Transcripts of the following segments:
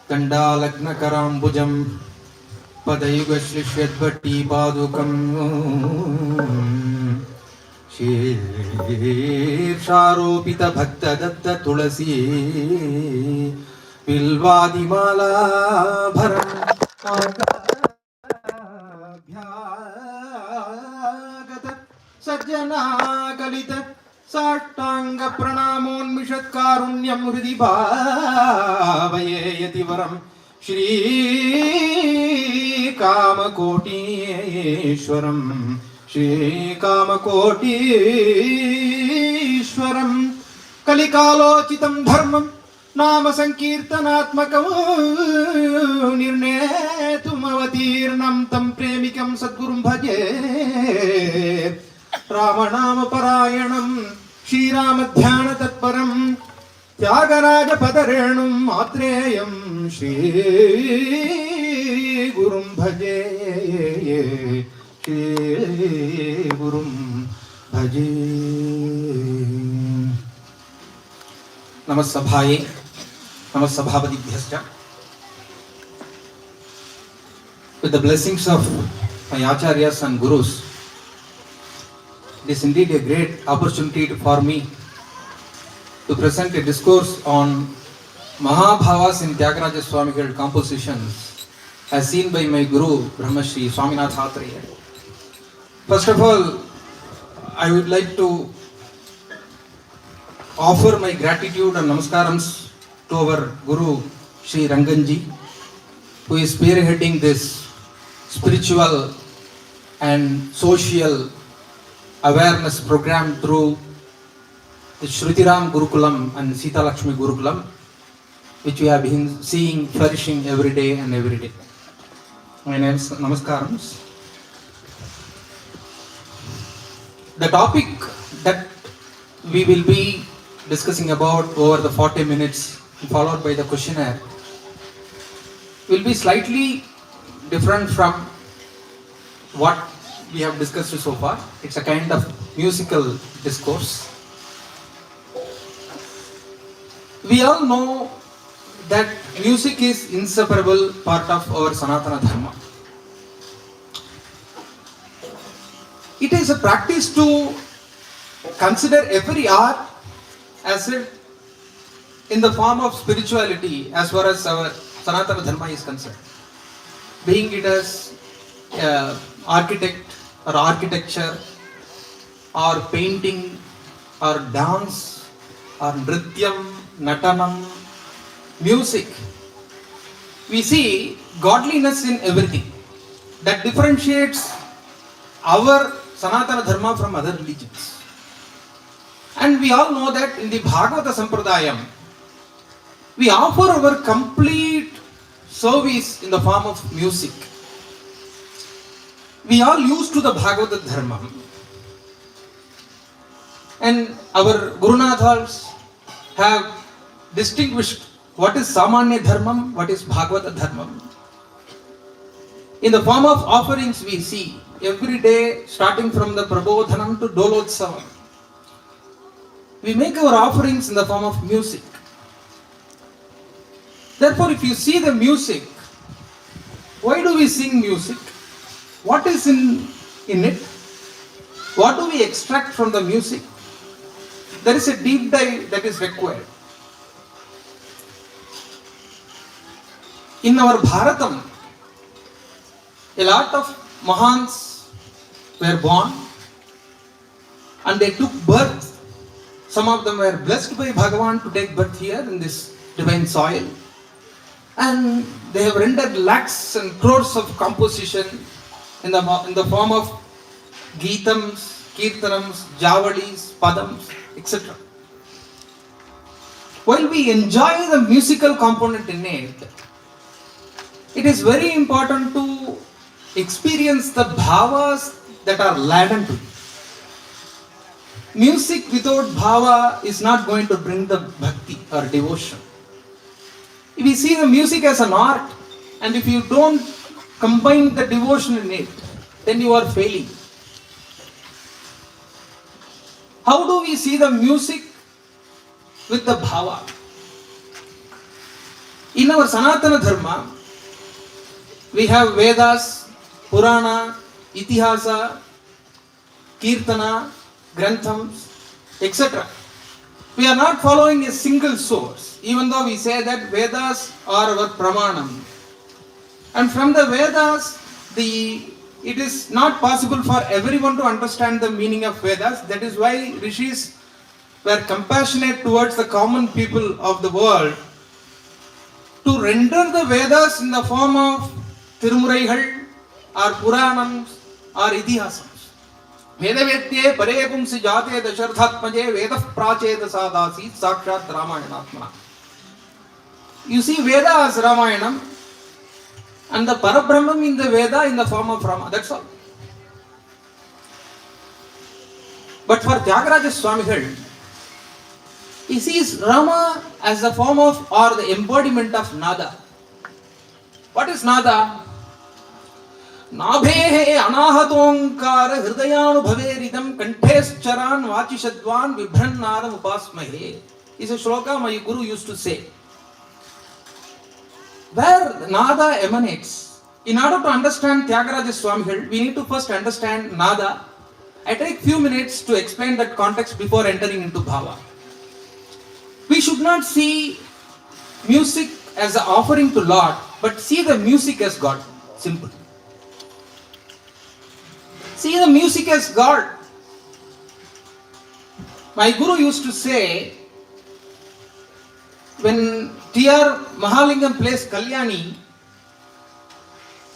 Kandalagnakaram Padayugashlishyatvati Padukam Sharopita Bhakta Datta Tulasi Pilvadimala Bharam Bhyagata Sajjana Kalita Sattanga Pranamon Karunyam Hridi Bhavaye Yativaram Shri Kamakotishwaram Shri Kamakotishwaram Kalikalochitam Dharmam Nama Sankirtanatmakam Nirnetum Avatirnam Tam Premikam Sadgurum Bhaje Ramanama Parayanam Shri Ramadhyana Tatparam Tyagaraja Padarenum Matreyam Shri Gurum Bhaje Shri Gurum Bhaje Namasabhaye Namasabhabadibhyascha. With the blessings of my Acharyas and Gurus, it is indeed a great opportunity for me to present a discourse on Mahabhavas in Tyagaraja Swamigal compositions as seen by my Guru Brahmashri Swaminath Atreya. First of all, I would like to offer my gratitude and namaskarams to our Guru Sri Ranganji, who is spearheading this spiritual and social awareness program through the Shrutiram Gurukulam and Sita Lakshmi Gurukulam, which we have been seeing flourishing every day and every day. My name is Namaskarams. The topic that we will be discussing about over the 40 minutes, followed by the questionnaire, will be slightly different from what we have discussed so far. It's a kind of musical discourse. We all know that music is inseparable part of our Sanatana Dharma. It is a practice to consider every art as in the form of spirituality as far as our Sanatana Dharma is concerned. Being it as architect or architecture or painting or dance or nrityam, natanam, music, we see godliness in everything that differentiates our Sanatana Dharma from other religions. And we all know that in the Bhagavata Sampradayam, we offer our complete service in the form of music. We are used to the Bhagavata Dharma. And our Gurunathas have distinguished what is Samanya Dharmam, what is Bhagavata Dharmam. In the form of offerings we see every day, starting from the Prabodhanam to Dolotsavam, we make our offerings in the form of music. Therefore, if you see the music, why do we sing music? What is in it? What do we extract from the music? There is a deep dive that is required. In our Bharatam, a lot of Mahans were born and they took birth. Some of them were blessed by Bhagavan to take birth here in this divine soil. And they have rendered lakhs and crores of composition in the form of Geetams, Kirtanams, Javalis, Padams, etc. While we enjoy the musical component in it, it is very important to experience the bhavas that are laden to it. Music without bhava is not going to bring the bhakti or devotion. If we see the music as an art, and if you don't combine the devotion in it, then you are failing. How do we see the music with the bhava? In our Sanatana Dharma, we have Vedas, Purana, Itihasa, Kirtana, Granthams, etc. We are not following a single source, even though we say that Vedas are our Pramanam. And from the Vedas, it is not possible for everyone to understand the meaning of Vedas. That is why Rishis were compassionate towards the common people of the world to render the Vedas in the form of Tirumuraigal or Puranams or Itihasams. Vedavetye pare pumsi jate dasharathatmaje vedah pracheta sadasi sakshat Ramayanatmana. You see Veda as Ramayanam and the Parabrahman in the Veda in the form of Rama. That's all. But for Tyagaraja Swamigal, he sees Rama as the form of or the embodiment of Nada. What is Nada? Nabhehe anahatonkara hridayanubhaveridam kantescharan vachishadvan vibhrannadam upasmahe is a shloka my guru used to say. Where Nada emanates. In order to understand Tyagaraja Swamigal, we need to first understand Nada. I take few minutes to explain that context before entering into Bhava. We should not see music as an offering to Lord, but see the music as God. Simple. See the music as God. My guru used to say, when T.R. Mahalingam plays Kalyani,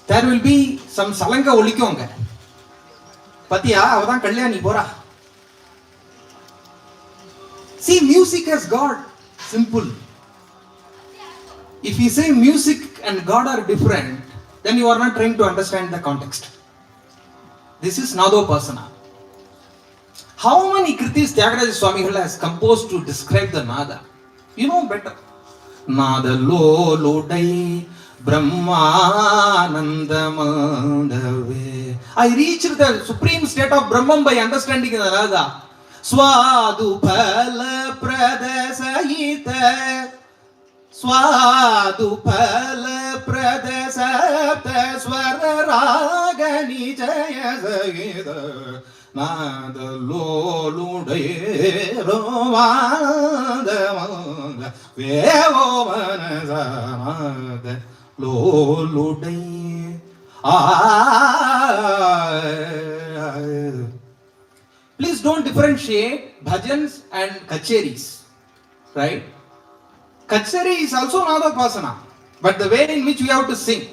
there will be some Salanga Olikonga. Patiya, avadan Kalyani Bora. See music as God. Simple. If you say music and God are different, then you are not trying to understand the context. This is Nadopasana. How many kritis Tyagaraja Swamigal has composed to describe the Nada? You know better. Nada lolodai Brahmanandamandave. I reached the supreme state of Brahman by understanding the Nada. Swadu phala pradasayita Swadu phala pradasapta swara ragani jaya sagita Nada loludai rovada vevo manazamada loludai Please don't differentiate bhajans and kacheris, right? Kacheri is also Nadopasana, but the way in which we have to sing.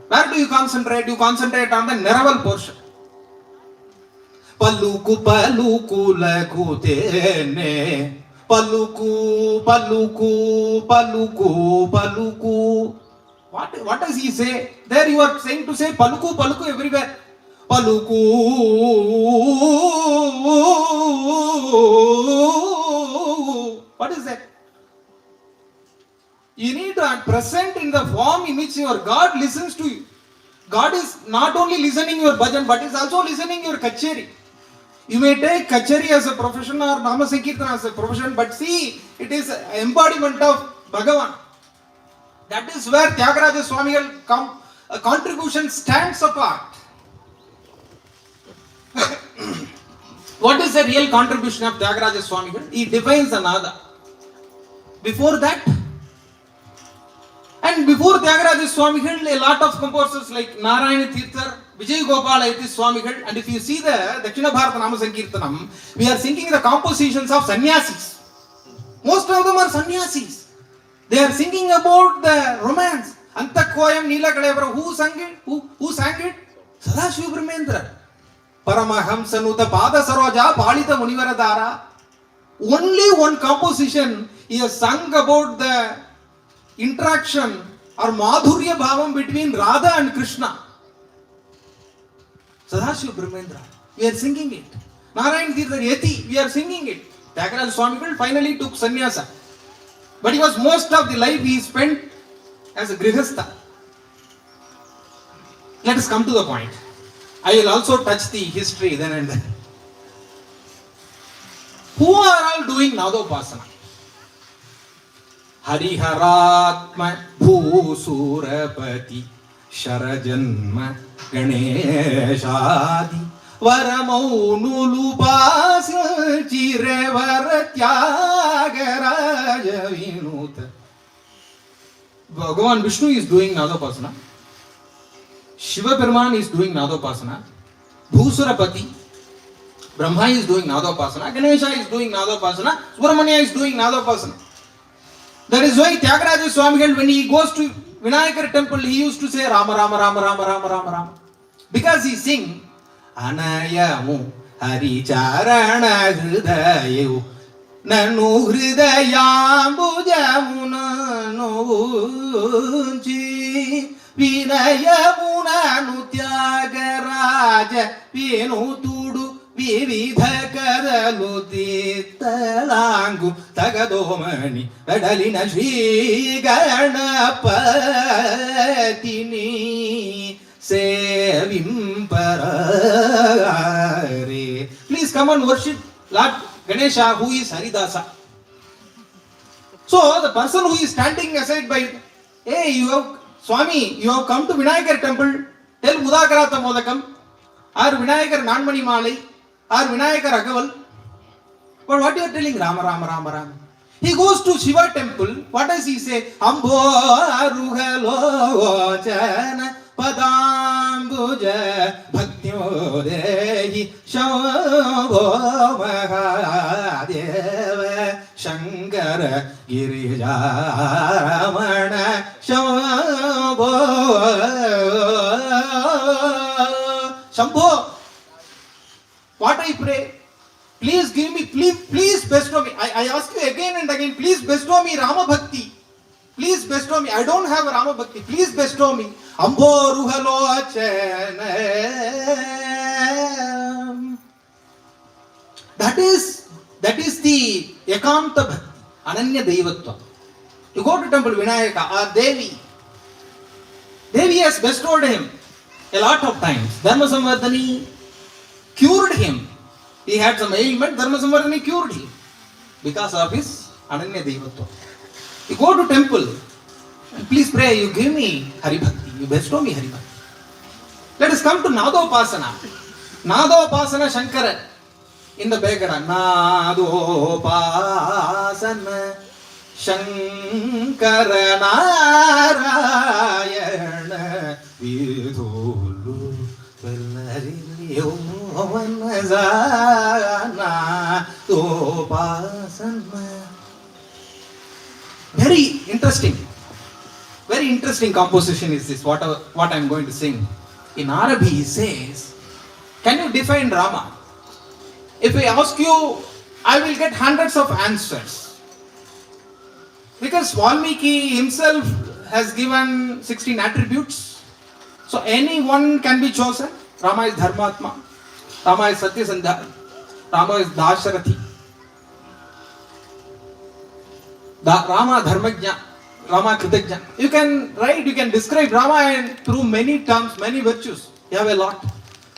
Where do you concentrate? You concentrate on the Neraval portion. Paluku paluku lagutene Paluku paluku paluku paluku. What does he say? There you are saying to say paluku paluku everywhere. Paluku. What is that? You need to present in the form in which your God listens to you. God is not only listening your bhajan, but is also listening your kacheri. You may take kacheri as a profession or Nama Sankirtana as a profession, but see, it is embodiment of Bhagavan. That is where Tyagaraja Swamigal contribution stands apart. What is the real contribution of Tyagaraja Swamigal? He defines the Nada. Before that, and before Tyagaraja Swamigal, a lot of composers like Narayana Tirthar, Vijay Gopal Ayati Swamigal, and if you see the Dakshina Bharata Nama Sankirtanam, we are singing the compositions of sannyasis. Most of them are sannyasis. They are singing about the romance. Antakoyam Neela Kalevara. Who sang it? Who sang it? Sadashiva Brahmendra. Paramahamsanuta Pada Saroja Palita Munivaradara. Only one composition he has sung about the interaction or Madhurya Bhavam between Radha and Krishna. Sadashiva Brahmendra. We are singing it. Narayana Tirthar Yeti. We are singing it. Tyagaraja Swamigal finally took sannyasa. But he was most of the life he spent as a grihastha. Let us come to the point. I will also touch the history then and then. Who are all doing Nadopasana? Hariharatma Bhusurapati Sharajanma Ganeshadi Varamaunulupas Chirevaratyagaraja Vinuta. Bhagavan Vishnu is doing Nadopasana. Shiva Peruman is doing Nadopasana. Bhusurapati Brahma is doing Nadopasana. Ganesha is doing Nadopasana. Subramanya is doing Nadopasana. That is why Tyagaraja Swamigal, when he goes to Vinayakar temple, he used to say Rama Rama Rama Rama Rama Rama Rama. Because he sing Anayamu Hari Charana Hridayu Nanu Hridayambujamuna Nunchi Vinayamuna Nutyagaraja Vinutudu Vividha Kadalu Titalangu Tagadomani Vedalina Shri Ganapatini Sevimparare. Please come and worship Lord Ganesha, who is Haridasa. So the person who is standing aside by, hey, you have Swami, you have come to Vinayakar temple, tell Mudakarata Modakam, or Vinayakar Nanmani Malai, or Vinayakar Agaval. But what you are telling? Rama Rama Rama Rama. He goes to Shiva temple. What does he say? Ambo Aruhalochana Padambuja Bhaktyo Dehi Shambho Mahadeva Shankara Girijaramana Shambho. What I pray? Please give me, please bestow me. I ask you again and again, please bestow me Rama Bhakti. Please bestow me. I don't have Rama Bhakti. Please bestow me. Ambo Ruhalochana. That is the Ekanta Bhakti, Ananya Devatva. You go to temple Vinayaka or Devi. Devi has bestowed him a lot of times. Dharma Samvardhani cured him. He had some ailment, Dharma Samvardhani cured him because of his Ananya Devatva. You go to temple and please pray, you give me Hari Bhakti, you bestow me Hari Bhakti. Let us come to Nadopasana. Nadopasana Shankara in the background. Nadopasana Shankara Narayana Vidhulu Very interesting composition is this, what I am going to sing. In Arabic he says, can you define Rama? If I ask you, I will get hundreds of answers. Because Valmiki himself has given 16 attributes. So any one can be chosen. Rama is Dharmatma. Rama is Satyasandha. Rama is Dasharathi. Rama Dharmajna. Rama Kritajna. You can write, you can describe Rama through many terms, many virtues. You have a lot.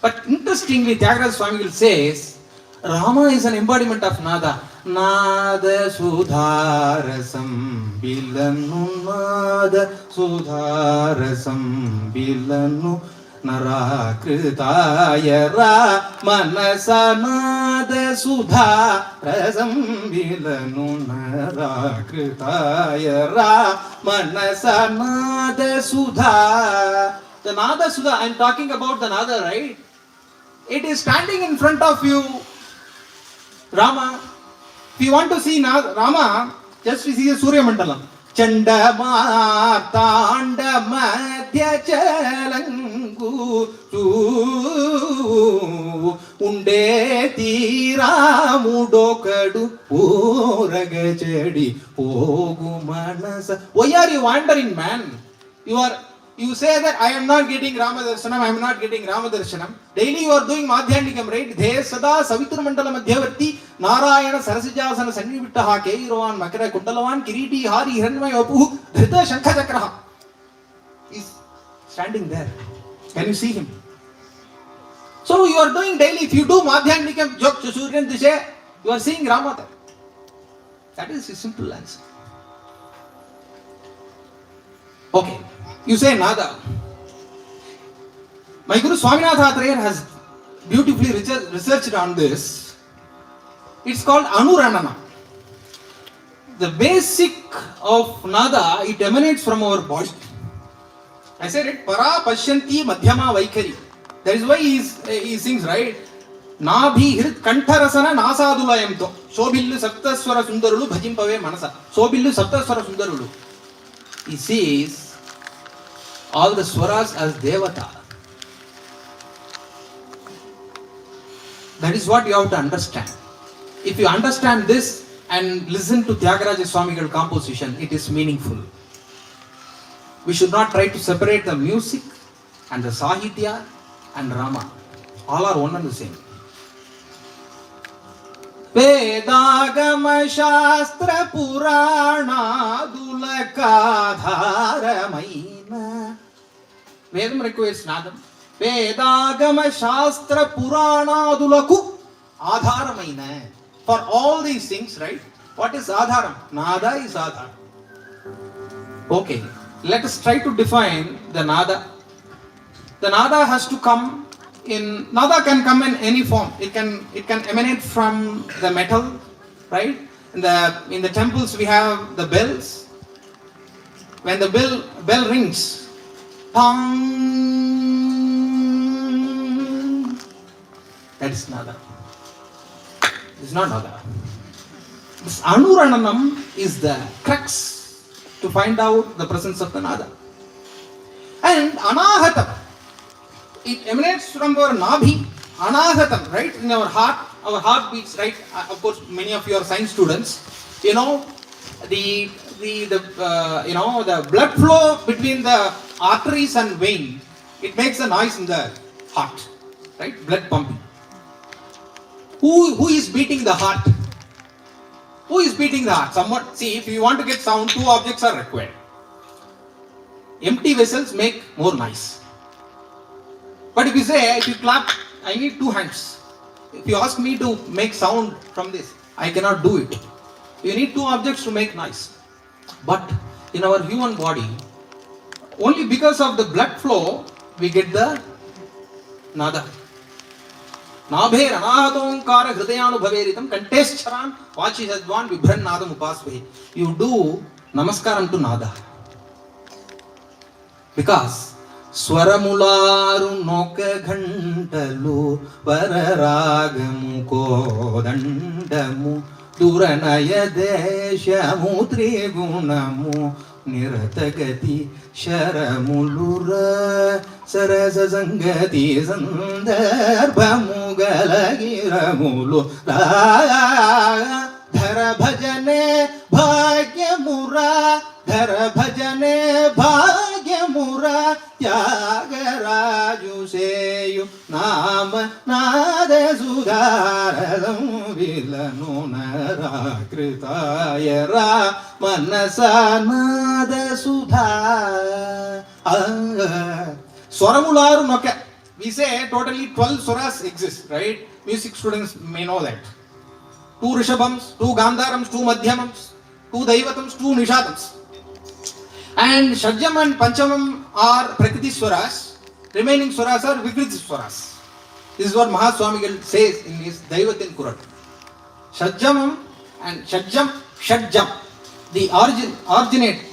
But interestingly, Tyagaraja Swamigal says, Rama is an embodiment of Nada. Nada Sudharasam Bilanu Nada Sudharasam Bilanu Narakritaya Ra Manasa Nada Sudharasam Bilanu Narakritaya Ra Manasa Nada Sudha. The Nada Sudha, I am talking about the Nada, right? It is standing in front of you, Rama. If you want to see Rama, just see the Surya Mandalam. Chandama Tanda Madhya Chalangu Unde Tira Mudokadu Puragachadi Pogu Manasa. Why are you wandering, man? You say that I am not getting Rama Darshanam, I am not getting Rama Darshanam. Daily you are doing Madhyanikam, right? Dhe Sada Savitur Mandala Madhyavarti Narayana Sarasijasana Sannivittaha Keirovan Makara Kundalavan Kiriti Hari Hiranmay Vapu Dhrita Shankha Chakraha. He is standing there. Can you see him? So you are doing daily, if you do Madhyanikam, Jok Suryan Dishe, you are seeing Rama there. That is his simple answer. Okay, you say nada. My Guru Swaminatha has beautifully researched on this. It's called Anuranana. The basic of nada, it emanates from our body. I said it, para pashyanti madhyama vaikari. That is why he sings, right? Nabhi hrit kantarasana nasadulayamto. Sobillu saptaswara sundarulu bhajimpave manasa. Sobillu saptaswara sundarulu. He sees all the swaras as devata. That is what you have to understand. If you understand this and listen to Tyagaraja Swamigal composition, it is meaningful. We should not try to separate the music and the Sahitya and Rama. All are one and the same. Vedagama Shastra Purana Dulakadharamaina. Vedam requires Nadam. Vedagama Shastra Purana Dulaku Adharamaina. For all these things, right? What is Adharam? Nada is Adharam. Okay, let us try to define the Nada. The Nada has to come in, Nada can come in any form. It can emanate from the metal, right? In the temples we have the bells. When the bell rings, pong, that is Nada. It's not Nada. This Anurananam is the crux to find out the presence of the Nada. And Anahatam, it emanates from our Nabhi. Anahatam, right? In our heart beats, right? Of course, many of you are science students. You know, the blood flow between the arteries and vein, it makes a noise in the heart, right? Blood pumping. Who is beating the heart? Who is beating the heart? Somewhat. See, if you want to get sound, two objects are required. Empty vessels make more noise. But if you clap, I need two hands. If you ask me to make sound from this, I cannot do it. You need two objects to make noise. But in our human body, only because of the blood flow, we get the Nada. Nabher anahatonkara hridayanubhaveritam kantescharan vachishadvan vibhran nadam upasvahi. You do namaskaram to Nada. Because Swaramularu noka ghantalu vararagamu kodandamu duranaya deshamu trigunamu niratagati sharamulura sarasa sangati sandarbhamu galagiramulo dhara bhajane bhagyamura dhara bhajane bhagyamura Tyagaraju seyu nama nada sudaradam vilanunara kritayara manasa nada sudha. Swaramularu noka. We say totally 12 swaras exist, right? Music students may know that. 2 rishabhams, 2 gandharams, 2 madhyamams, 2 daivatams, 2 nishadams. And Shadjam and Panchamam are Prakriti Swaras, remaining Swaras are Vikriti Swaras. This is what Mahaswamigal says in his Daivatin Kurat. Shadjamam and Shadjam, the originate,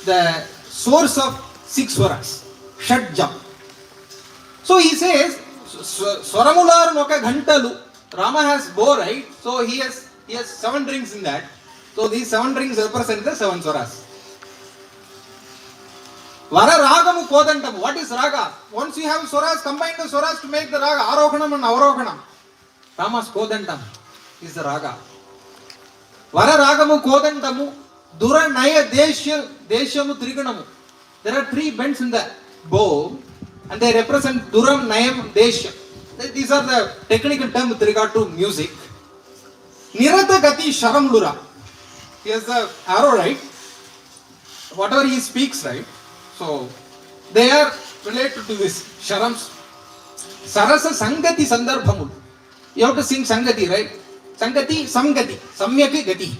the source of 6 Swaras, Shadjam. So he says, Swaramular Noka Ghantalu, Rama has bow, right? So he has 7 rings in that. So these 7 rings represent the 7 Swaras. Vara ragamu kodantam. What is raga? Once you have swaras, combine the swaras to make the raga. Arohanam and avarohanam. Rama's kodantam is the raga. Vara ragamu kodantamu. Dura naya deshamu triganamu. There are 3 bends in the bow and they represent duram nayam desha. These are the technical terms with regard to music. Nirata gati sharamlura. He has the arrow, right? Whatever he speaks, right? So, they are related to this. Sharams. Sarasa Sangati Sandarbhamul. You have to sing Sangati, right? Sangati, Samgati. Samyaki Gati.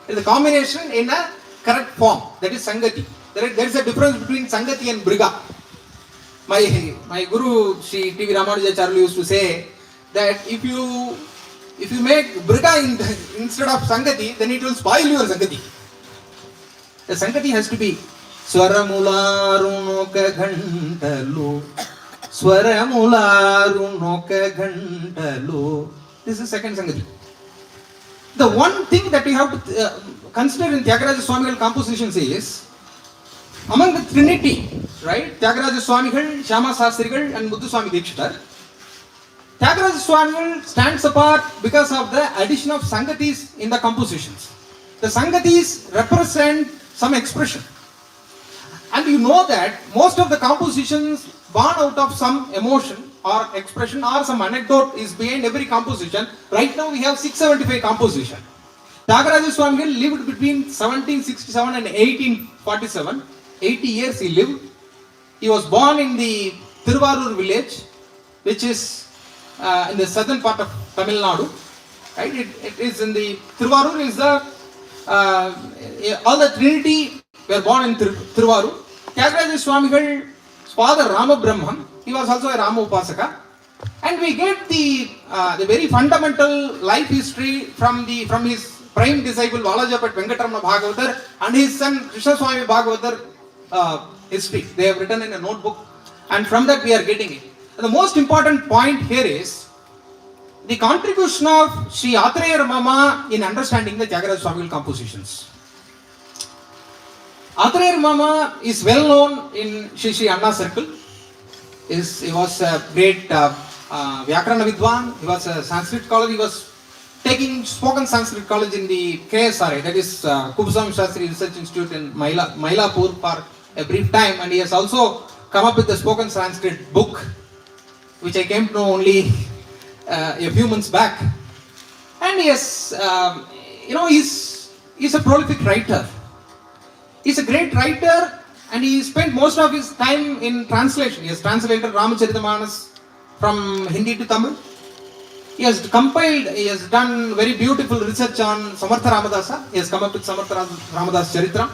It's a combination in a correct form. That is Sangati. there is a difference between Sangati and Briga. My Guru Sri T.V. Ramanujacharya used to say that if you make Briga instead of Sangati, then it will spoil your Sangati. The Sangati has to be Swaramularunoka Ghantalu. Swaramularunoka Ghantalu. This is second Sangati. The one thing that we have to consider in Tyagaraja Swamigal compositions is, among the Trinity, right? Tyagaraja Swamigal, Shyama Sastrigal and Muthuswami Dikshitar. Tyagaraja Swamigal stands apart because of the addition of Sangatis in the compositions. The Sangatis represent some expression. And you know that most of the compositions born out of some emotion or expression or some anecdote is behind every composition. Right now we have 675 composition. Tyagaraja Swamigal lived between 1767 and 1847. 80 years he lived. He was born in the Thiruvarur village, which is in the southern part of Tamil Nadu. Right? It is in the Thiruvarur is the all the Trinity were born in Thiruvarur. Tyagaraja Swamigal's father Rama Brahman, he was also a Rama Upasaka. And we get the very fundamental life history from his prime disciple Valajapat Venkatamana Bhagavatar and his son Krishna Swami Bhagavatar history. They have written in a notebook, and from that we are getting it. And the most important point here is the contribution of Sri Atreya Mama in understanding the Tyagaraja Swamigal compositions. Atreya Mama is well known in Sri Anna circle. He was a great Vyakarana Vidwan. He was a Sanskrit scholar. He was taking spoken Sanskrit college in the KSRI, that is Kubsam Shastri Research Institute in Mylapore for a brief time, and he has also come up with a spoken Sanskrit book, which I came to know only a few months back. And he has, he's a prolific writer. He's a great writer, and he spent most of his time in translation. He has translated Ramacharita from Hindi to Tamil. He has done very beautiful research on Samartha Ramadasa. He has come up with Samartha Ramadasa Charitra.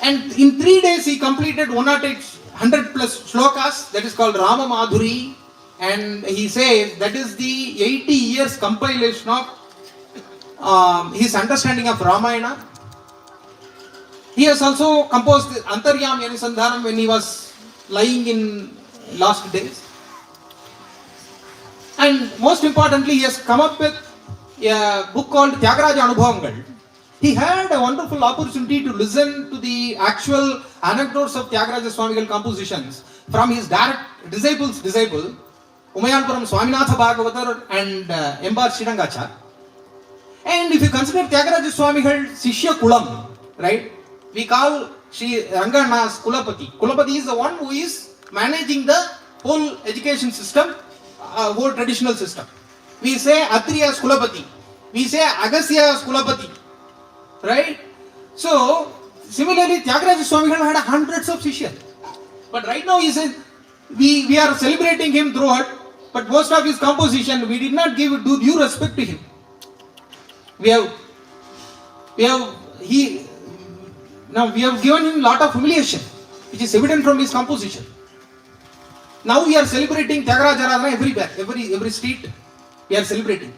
And in 3 days he completed 100 plus shlokas, that is called Rama Madhuri. And he says that is the 80 years compilation of his understanding of Ramayana. He has also composed Antaryam Yanisandhanam when he was lying in last days. And most importantly, he has come up with a book called Tyagaraja Anubhavangal. He had a wonderful opportunity to listen to the actual anecdotes of Tyagaraja Swamigal compositions from his direct disciple's disciple, Umayanpuram Swaminatha Bhagavatar and Embar Srirangachar. And if you consider Tyagaraja Swamigal Sishya Kulam, right, we call Sri Rangana's Kulapati. Kulapati is the one who is managing the whole education system, whole traditional system. We say Atriya's Kulapati. We say Agasya's Kulapati. Right? So, similarly, Tyagaraja Swamigal had hundreds of Sishyas. But right now he says, we are celebrating him throughout, but most of his composition, we did not give due respect to him. We have given him a lot of humiliation, which is evident from his composition. Now we are celebrating Tyagaraja Aradhana everywhere, every street we are celebrating.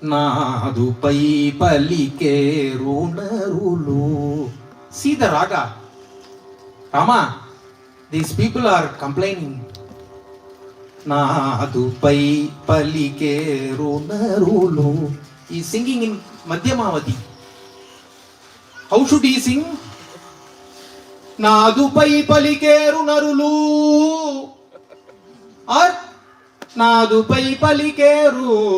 Nadupai palike runarulu. See the raga. Rama, these people are complaining. Nadupai palike runarulu. He is singing in Madhyamavati. How should he sing? Nadupai palike runarulu. Or Nadupai palike runarulu.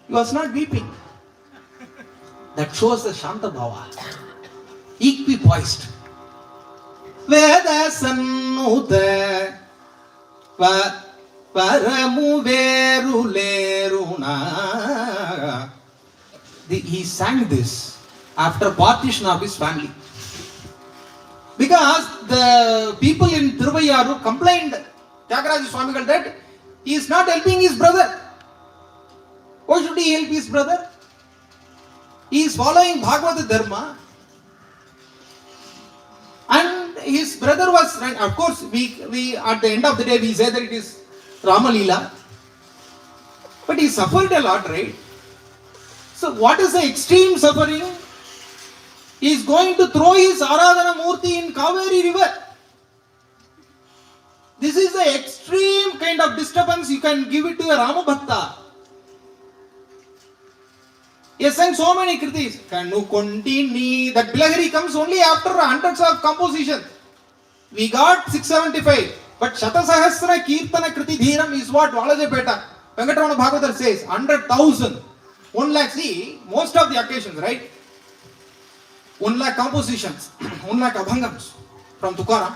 He was not weeping. That shows the Shanta Bhava. Equipoised. Veda sannuta paramu veruleruna. He sang this after partition of his family. Because the people in Thiruvayyaru complained Tyagaraja Swamigal that he is not helping his brother. Why should he help his brother? He is following Bhagavad Dharma. And his brother was, of course, we at the end of the day we say that it is Rama Leela. But he suffered a lot, right? So what is the extreme suffering? He is going to throw his Aradhana Murti in Kaveri river. This is the extreme kind of disturbance you can give it to a Rama Bhakta. He has sung so many kritis. Kanu Kontini. That Bilagiri comes only after hundreds of compositions. We got 675. But Shatasahasra Kirtana Kriti Dhiram is what Valajapeta Venkatramana Bhagavatar says. 100,000. 1 lakh. See, most of the occasions, right? 1 lakh compositions. 1 lakh abhangams from Tukaram.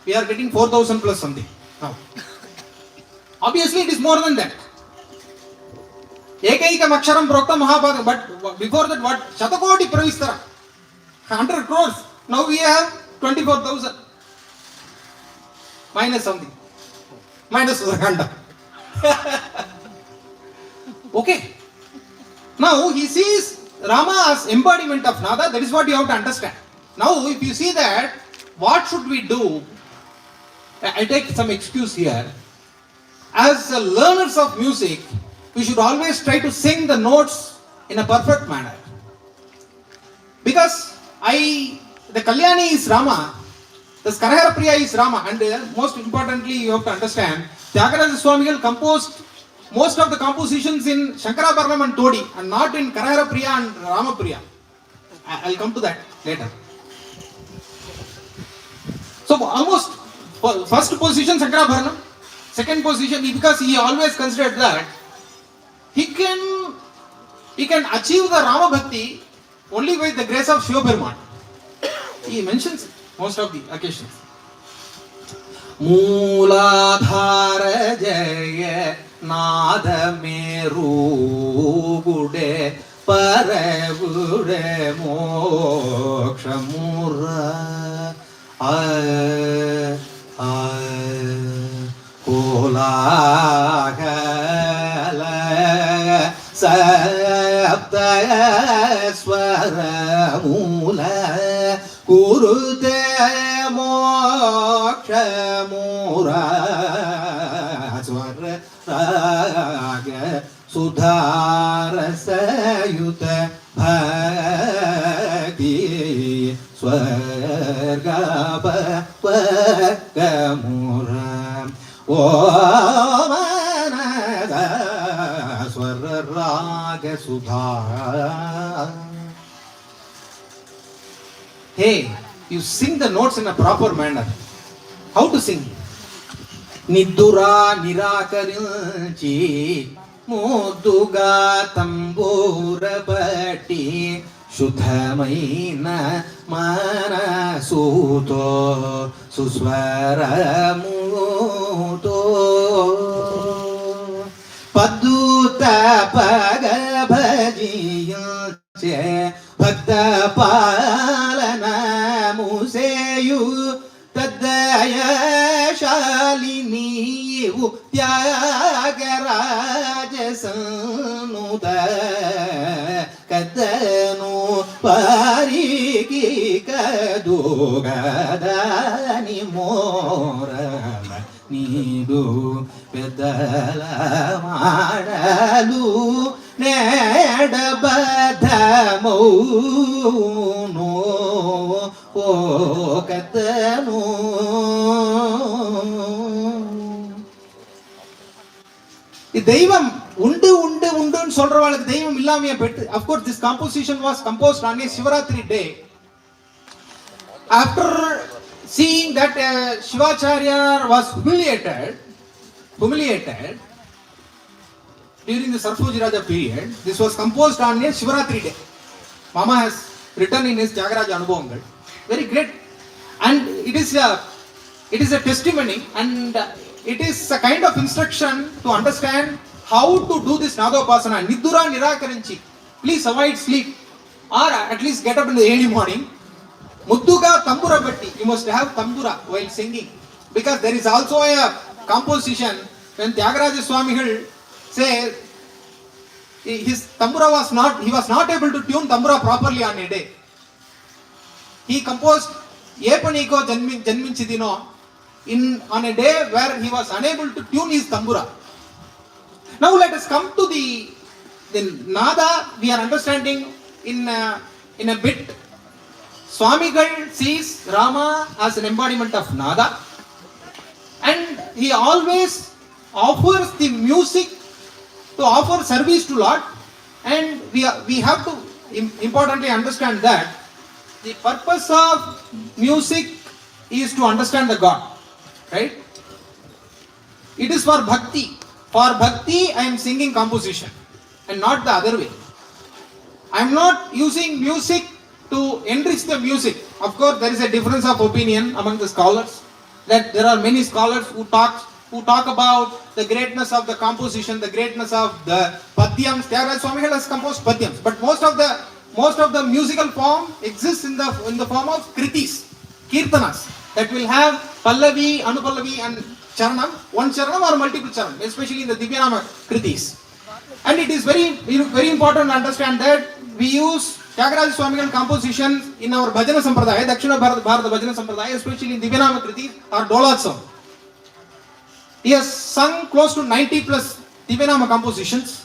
We are getting 4,000 plus something. Now, obviously it is more than that. Ekaikam Aksharam Prokta Mahabharata, but before that what? Shatakoti Pravistara. 100 crores. Now we have 24,000. Minus something. Minus Sudhakanda. Okay. Now he sees Rama as embodiment of Nada. That is what you have to understand. Now if you see that, what should we do? I take some excuse here. As learners of music, we should always try to sing the notes in a perfect manner. Because the Kalyani is Rama, the Skarahara Priya is Rama, and most importantly, you have to understand, Tyagaraja Swamigal composed most of the compositions in Shankarabharanam and Todi, and not in Karahara Priya and Rama Priya. I'll come to that later. So almost first position Shankarabharanam, second position, because he always considered that he can achieve the Rama Bhakti only with the grace of Shiva Perumal. He mentions it most of the occasions. Mooladhara Jaya Nada Meru Gude Paravude Moksha Mura Kolagala Sapta Swara Mula Kurute Moksha Mura Swara Raga Sudhara Sayuta Bhakti Swarga Pakamura Omanaga Swara Raga Sudha. Hey, you sing the notes in a proper manner. How to sing? Nidura Nirakarinchi Muduga Tambura Bati Shudhamaina Mana Suto Suswara Muto Paduta Pagabhajiyanche Bhakta Palana Museyu Tadaya Shalini Tyagaraja Sanuda Kadanu Pariki Kadugadani Morala Nidu Pedala Madalu Nedabadamo no O Katanu. Deivam undu சொல்றவாளுக்கு தெய்வம் இல்லாமையே bed. Of course, this composition was composed on a Shivaratri day. After seeing that Shivacharya was humiliated during the Sarfojiraja period, this was composed on a Shivaratri day. Mama has written in his Tyagaraja Anubhavangal. Very great, and it is a testimony, and it is a kind of instruction to understand how to do this Nadopasana. Nidura Nirakarinchi. Please avoid sleep, or at least get up in the early morning. Mudduga Tambura Batti. You must have Tambura while singing, because there is also a composition when Tyagaraja Swamigal says his tambura he was not able to tune tambura properly on a day. He composed Yepaniko Janminchidino on a day where he was unable to tune his tambura. Now let us come to the nada. We are understanding in a bit. Swamigal sees Rama as an embodiment of nada, and he always offers the music to offer service to Lord. And we have to importantly understand that the purpose of music is to understand the God, right? It is for bhakti. For bhakti, I am singing composition and not the other way. I am not using music to enrich the music. Of course, there is a difference of opinion among the scholars, that there are many scholars who talk about the greatness of the composition, the greatness of the padyams. Tyagaraja Swamigal has composed padyams, but most of the musical form exists in the form of kritis, kirtanas, that will have pallavi, anupallavi and charanam, one charanam or multiple charanam, especially in the Divyanama kritis. And it is very important to understand that we use Tyagaraja Swamigal compositions in our Bhajana Sampradaya, Dakshina Bharata Bhajana Sampradaya, especially in Divyanama kritis or Dolatsav. He has sung close to 90 plus Divyanama compositions.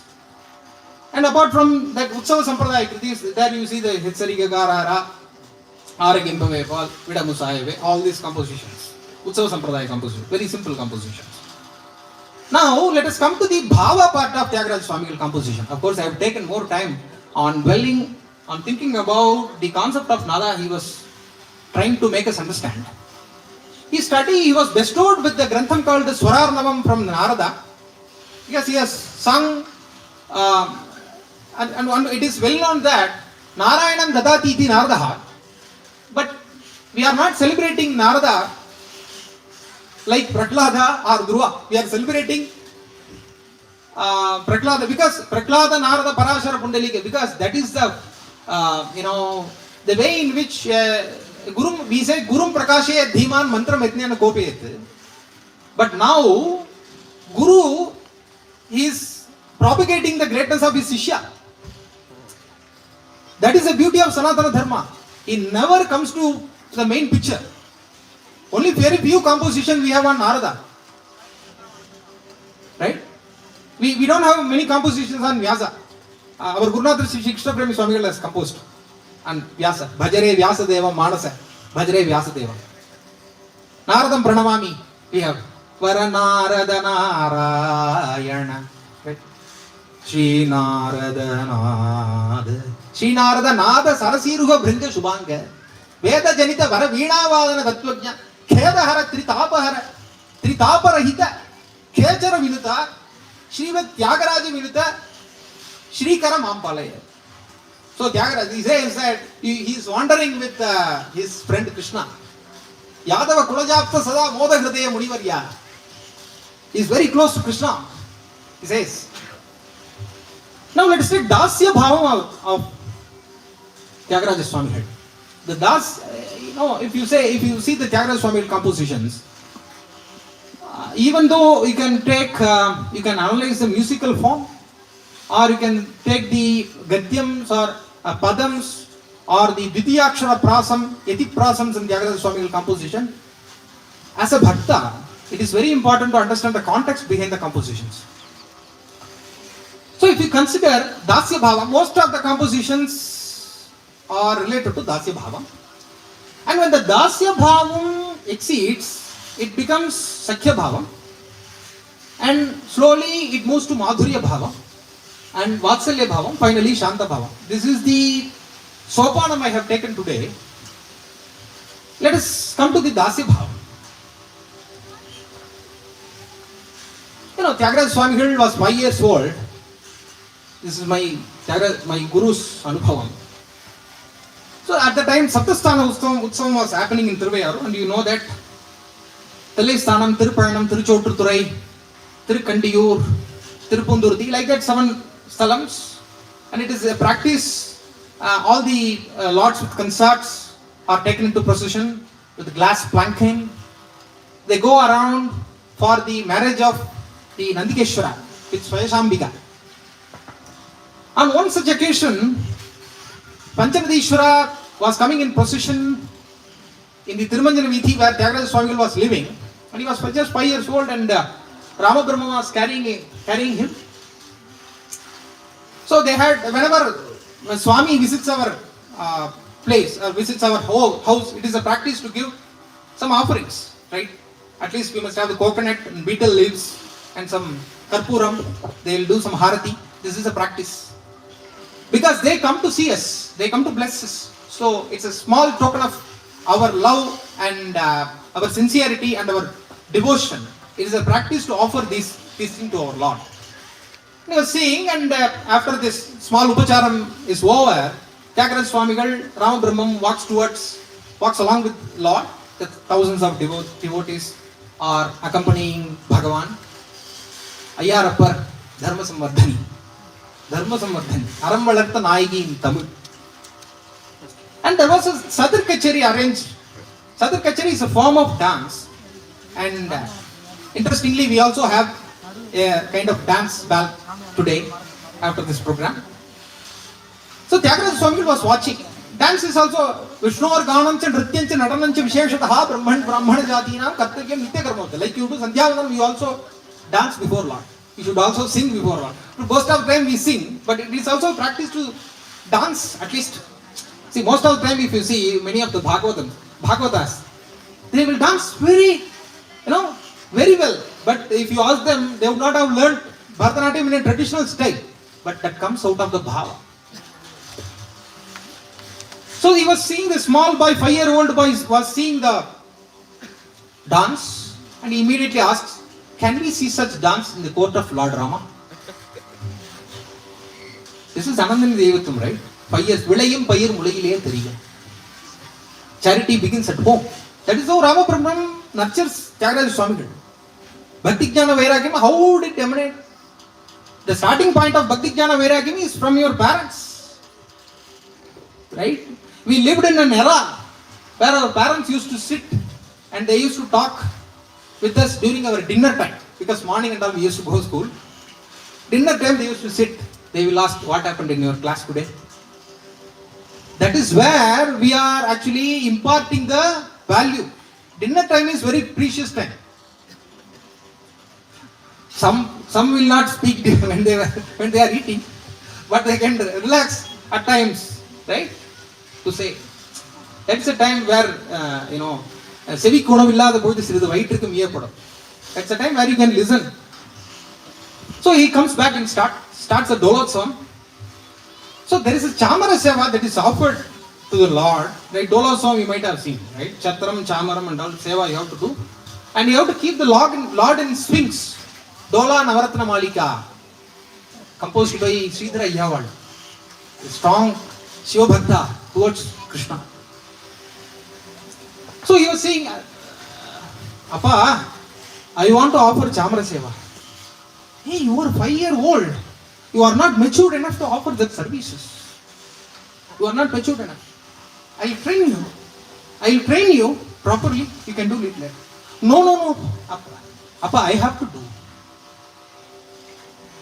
And apart from that Utsava Sampradaya kritis, there you see the Hitsariga Garara, Aragimpave, Vidamusayave, all these compositions. Utsava Sampradaya compositions, very simple compositions. Now let us come to the Bhava part of Tyagaraja Swamigal composition. Of course, I have taken more time on thinking about the concept of nada he was trying to make us understand. He was bestowed with the grantham called the Swararnavam from Narada, because he has sung, and it is well known that Narayanam Dadati iti Naradaha, but we are not celebrating Narada like Prahlada or Dhruva. We are celebrating Prahlada because Prahlada Narada Parashara Pundalika, because that is the way in which we say Gurum Prakashe Dhiman Mantram Etnyana Kopeyat. But now Guru is propagating the greatness of his Sishya. That is the beauty of Sanatana Dharma. He never comes to the main picture. Only very few compositions we have on Narada. Right? We don't have many compositions on Vyasa. Our Gurunath Sri Krishna Premi Swamigal has composed on Vyasa. Bhajare Vyasa Deva Manasa. Bhajare Vyasa Deva. Naradam Pranamami. We have Varanarada Narayana. Right? Shri Narada Nada. Shri Narada Nada Sarasiruha Brinda Shubhanga. Veda Janita Vara Veena Vadana Tattvajna. Khedahara Tritapahara. Tritaparahita. Khechara Vinuta. Shrivat Tyagaraja Vinuta. Shrikara Mampalaya. So Tyagaraja, he says that he is wandering with his friend Krishna. Yadava Kulajapta Sada Moda Hridaya Munivarya. He is very close to Krishna. He says. Now let us take Dasya Bhavam of Tyagaraja Swamigal. The Das, if you see the Tyagaraja Swamigal compositions, even though you can analyze the musical form, or you can take the Gadyams or Padams or the Dvitiyakshara Prasam, Yatik Prasams in Tyagaraja Swamigal composition, as a Bhakta, it is very important to understand the context behind the compositions. So if you consider Dasya Bhava, most of the compositions are related to Dasya Bhava. And when the Dasya Bhavam exceeds, it becomes Sakhya Bhava. And slowly it moves to Madhurya Bhava. And Vatsalya Bhavam, finally Shanta Bhavam. This is the Sopanam I have taken today. Let us come to the Dasya Bhavam. Tyagaraja Swamigal was 5 years old. This is my Guru's Anubhavam. So at the time Saptasthana Utsavam was happening in Thiruvayaru, and you know that Thalai Thirupayanam, Tiruchotturai, Tirukandiyur, Tirupundurthi, like that 7 sthalams. And it is a practice, all the lords with consorts are taken into procession with glass planking. They go around for the marriage of the Nandikeshwara with Swayashambika. On one such occasion, Panchanadishwara was coming in procession in the Tirumanjana Vithi where Tyagaraja Swamigal was living, and he was just 5 years old, and Rama Brahma was carrying him. So they had, whenever Swami visits our place or visits our house, it is a practice to give some offerings, right? At least we must have the coconut and betel leaves and some karpuram. They will do some harati. This is a practice. Because they come to see us, they come to bless us. So it's a small token of our love and our sincerity and our devotion. It is a practice to offer these things to our Lord. He was seeing, and after this small upacharam is over, Tyagaraja Swamigal, Rama Brahmam walks along with Lord. The thousands of devotees are accompanying Bhagavan. Ayyarappar, Dharma Samvardhani. Aram Valartha Nayagi in Tamil. And there was a Sadar Kachari arranged. Sadar Kachari is a form of dance. And interestingly, we also have a kind of dance ball today after this program. So Tyagaraja Swamigal was watching. Dance is also Vishnovar Ganancha Nrityancha Nadanancha Visheshataha Brahmana Jatinam Kartavyam Nitya Karmota. Like you do Sandhyavanam, you also dance before Lord. You should also sing before Lord. Most of the time we sing, but it is also practice to dance at least. See, most of the time if you see many of the Bhagavatas, they will dance very well. But if you ask them, they would not have learned Bharatanatyam in a traditional style. But that comes out of the bhava. So he was seeing the small boy, 5-year-old boy was seeing the dance, and he immediately asks, can we see such dance in the court of Lord Rama? This is Anandani Devatham, right? 5 years. Vilayum payir mulayile theriyum. Charity begins at home. That is how Rama Brahman nurtures Tyagaraja Swamigal. Bhakti Jnana Vairagyam, how did it emanate? The starting point of Bhakti Jnana Vairagyam is from your parents. Right? We lived in an era where our parents used to sit and they used to talk with us during our dinner time. Because morning and all we used to go to school. Dinner time they used to sit. They will ask, what happened in your class today? That is where we are actually imparting the value. Dinner time is very precious time. Some will not speak when they are eating, but they can relax at times, right? To say. That's a time where, sevi konavillada poludhu siridhu vaitrukku miyappadum. That's a time where you can listen. So he comes back and starts a Dolotsavam. So there is a Chamara Seva that is offered to the Lord. Right? Dolotsavam you might have seen, right? Chatram, Chamaram and all Seva you have to do. And you have to keep the Lord in swings. Dola Navaratna Malika, composed by Sridhara Iyawal, a strong Shiva Bhakta towards Krishna. So he was saying, Appa, I want to offer Chamara Seva. Hey, you are 5-year-old. You are not matured enough to offer that services. You are not matured enough. I will train you properly. You can do it later. No. Appa, I have to do.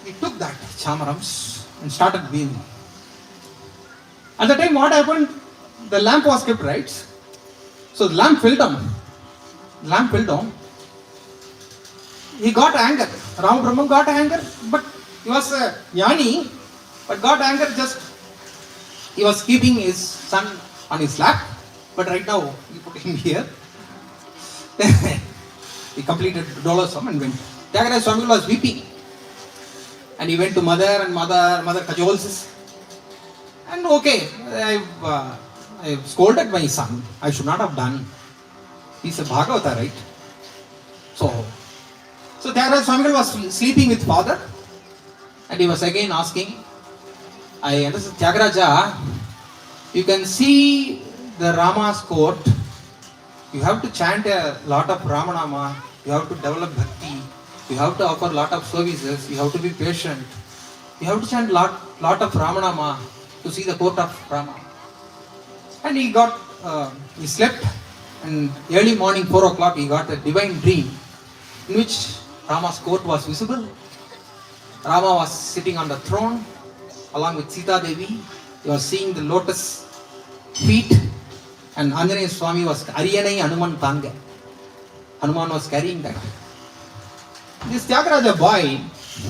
He took that chamarams and started weaving. At the time what happened? The lamp was kept right. So the lamp fell down. He got anger. Rama Brahman got anger, but he was a jnani, but got anger he was keeping his son on his lap, but right now he put him here. He completed Dolosam and went. Tyagaraja Swamigal was weeping. And he went to mother cajoles. And okay, I've scolded my son. I should not have done. He's a Bhagavata, right? So Tyagaraja Swamigal was sleeping with father. And he was again asking, I understand, Tyagaraja, you can see the Rama's court. You have to chant a lot of Ramanama. You have to develop bhakti. You have to offer a lot of services. You have to be patient. You have to chant lot of Ramanama to see the court of Rama. And he slept, and early morning 4 o'clock he got a divine dream in which Rama's court was visible. Rama was sitting on the throne along with Sita Devi. He was seeing the lotus feet, and Anjaneya Swami was Ariyanai Hanuman Tanga. Hanuman was carrying that. This Tyagaraja boy,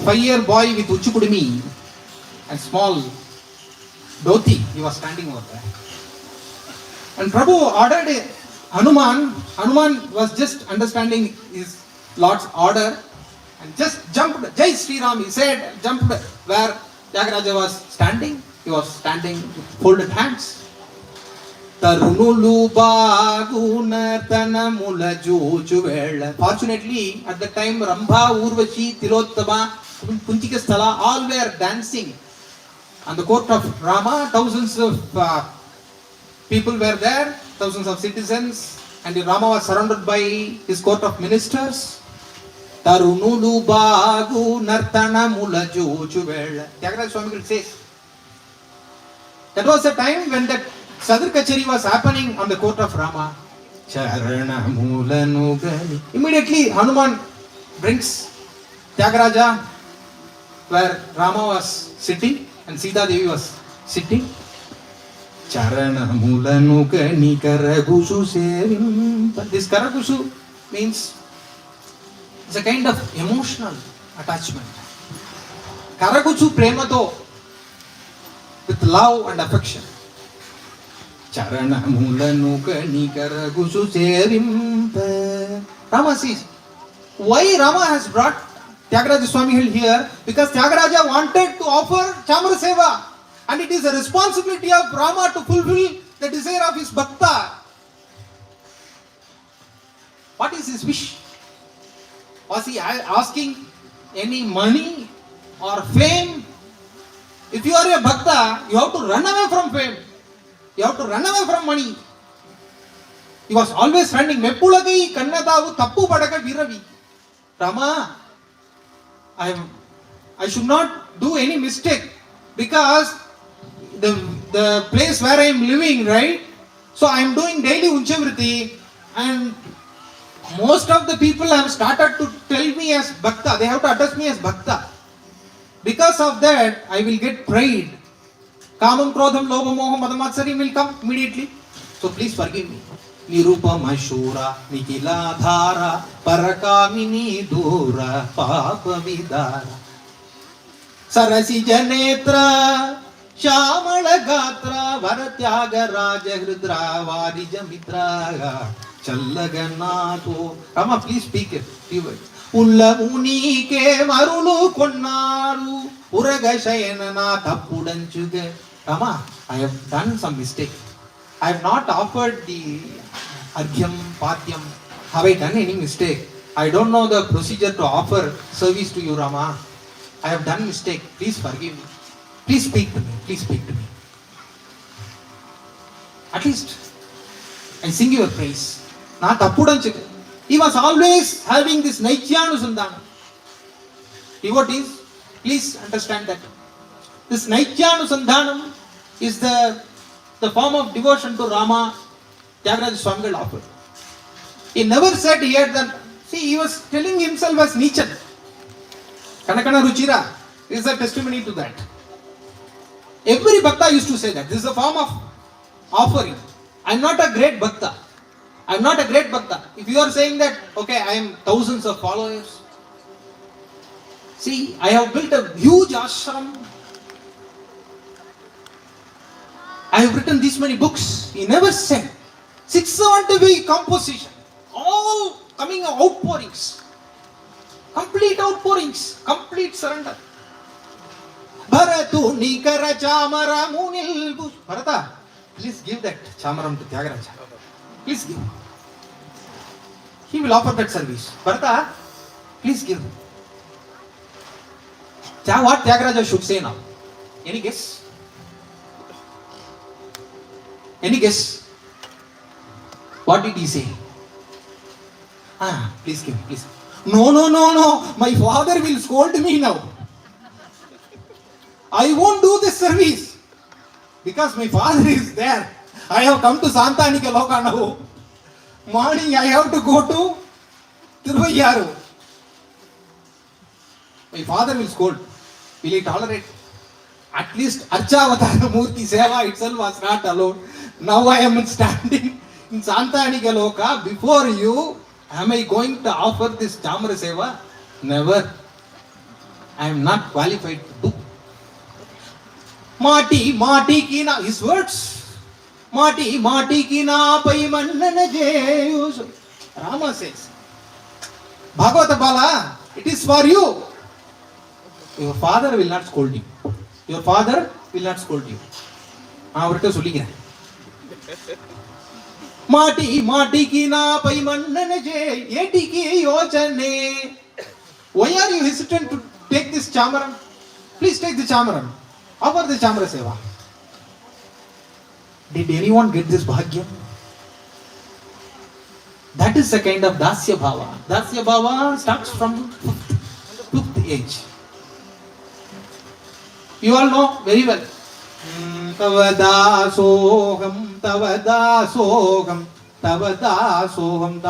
5-year boy with Uchukudumi and small dhoti, he was standing over there. And Prabhu ordered Hanuman. Hanuman was just understanding his Lord's order and just jumped. Jai Sri Ram, he said, jumped where Tyagaraja was standing. He was standing with folded hands. Fortunately, at the time, Rambha, Urvashi, Tilottama, Kunchikasthala, all were dancing on the court of Rama. Thousands of people were there, thousands of citizens, and Rama was surrounded by his court of ministers. Tyagaraja Swami says, that was the time when that Sadr Kachari was happening on the court of Rama. Immediately Hanuman brings Tyagaraja where Rama was sitting and Sita Devi was sitting. This Karakushu means it's a kind of emotional attachment. Karakuchu premato, with love and affection. Rama says, why Rama has brought Tyagaraja Swami here? Because Tyagaraja wanted to offer Chamara Seva, and it is a responsibility of Rama to fulfill the desire of his Bhakta. What is his wish? Was he asking any money or fame? If you are a Bhakta, you have to run away from fame. You have to run away from money. He was always running. Meppulagai kannadavu tappu padaka viravi. Rama, I should not do any mistake because the place where I am living, right? So I am doing daily Unchavriti, and most of the people have started to tell me as Bhakta. They have to address me as Bhakta. Because of that, I will get pride. Kamam, Krodham, Lobha, Moham, Madamatsari will come immediately. So please forgive me. Nirupa Mashura, Nikila Dhara, Parakamini Dura, Papa Vidara. Sarasi Janetra, Shamala Gatra, Varatyaga Raja Hrudra, Varija Mitra, Challaganato. Rama, please speak it. Few words. Ullavunike marulu konnaru uragasayanana tappudanchuge. Rama, I have done some mistake. I have not offered the argyam, patyam. Have I done any mistake? I don't know the procedure to offer service to you, Rama. I have done mistake. Please forgive me. Please speak to me. Please speak to me. At least I sing your praise. Na tappudanchuge. He was always having this Naityanusandhanam. Devotees, please understand that. This Naityanusandhanam is the form of devotion to Rama Tyagaraja Swami offered. He never said he had done. See, he was telling himself as Nichan. Kanakana Ruchira is a testimony to that. Every Bhakta used to say that. This is a form of offering. I am not a great Bhakta. I am not a great Bhakta. If you are saying that, okay, I am thousands of followers. See, I have built a huge ashram. I have written this many books. He never said. 675 composition. All coming outpourings. Complete outpourings. Complete surrender. Bharatu nikara chamara munil bush. Bharata, please give that chamaram to Tyagaraja. Please give. He will offer that service. Bharata, please give. What Tyagaraja should say now? Any guess? Any guess? What did he say? Please give, please. No. My father will scold me now. I won't do this service because my father is there. I have come to Santanika Loka now. Morning I have to go to Tiruvayyaru. My father will scold. Will he tolerate? At least Archavatara Murti Seva itself was not allowed. Now I am standing in Santanika Loka before you. Am I going to offer this Chamara Seva? Never. I am not qualified to do. Mati kina, his words. Mati kina pai mannana jeyus. Rama says, Bhagavata Bala, it is for you. Your father will not scold you. Your father will not scold you. அவர்கிட்ட சொல்லிக்கிறேன். மாட்டி கீனா by மன்னன J ஏட்டிக்கு யோசனை. Why are you hesitant to take this chamaram? Please take the chamaram. Offer the chamara seva. Did anyone get this bhagyam? That is a kind of dasya bhava. Dasya bhava starts from fifth age. You all know very well. Tavadasoham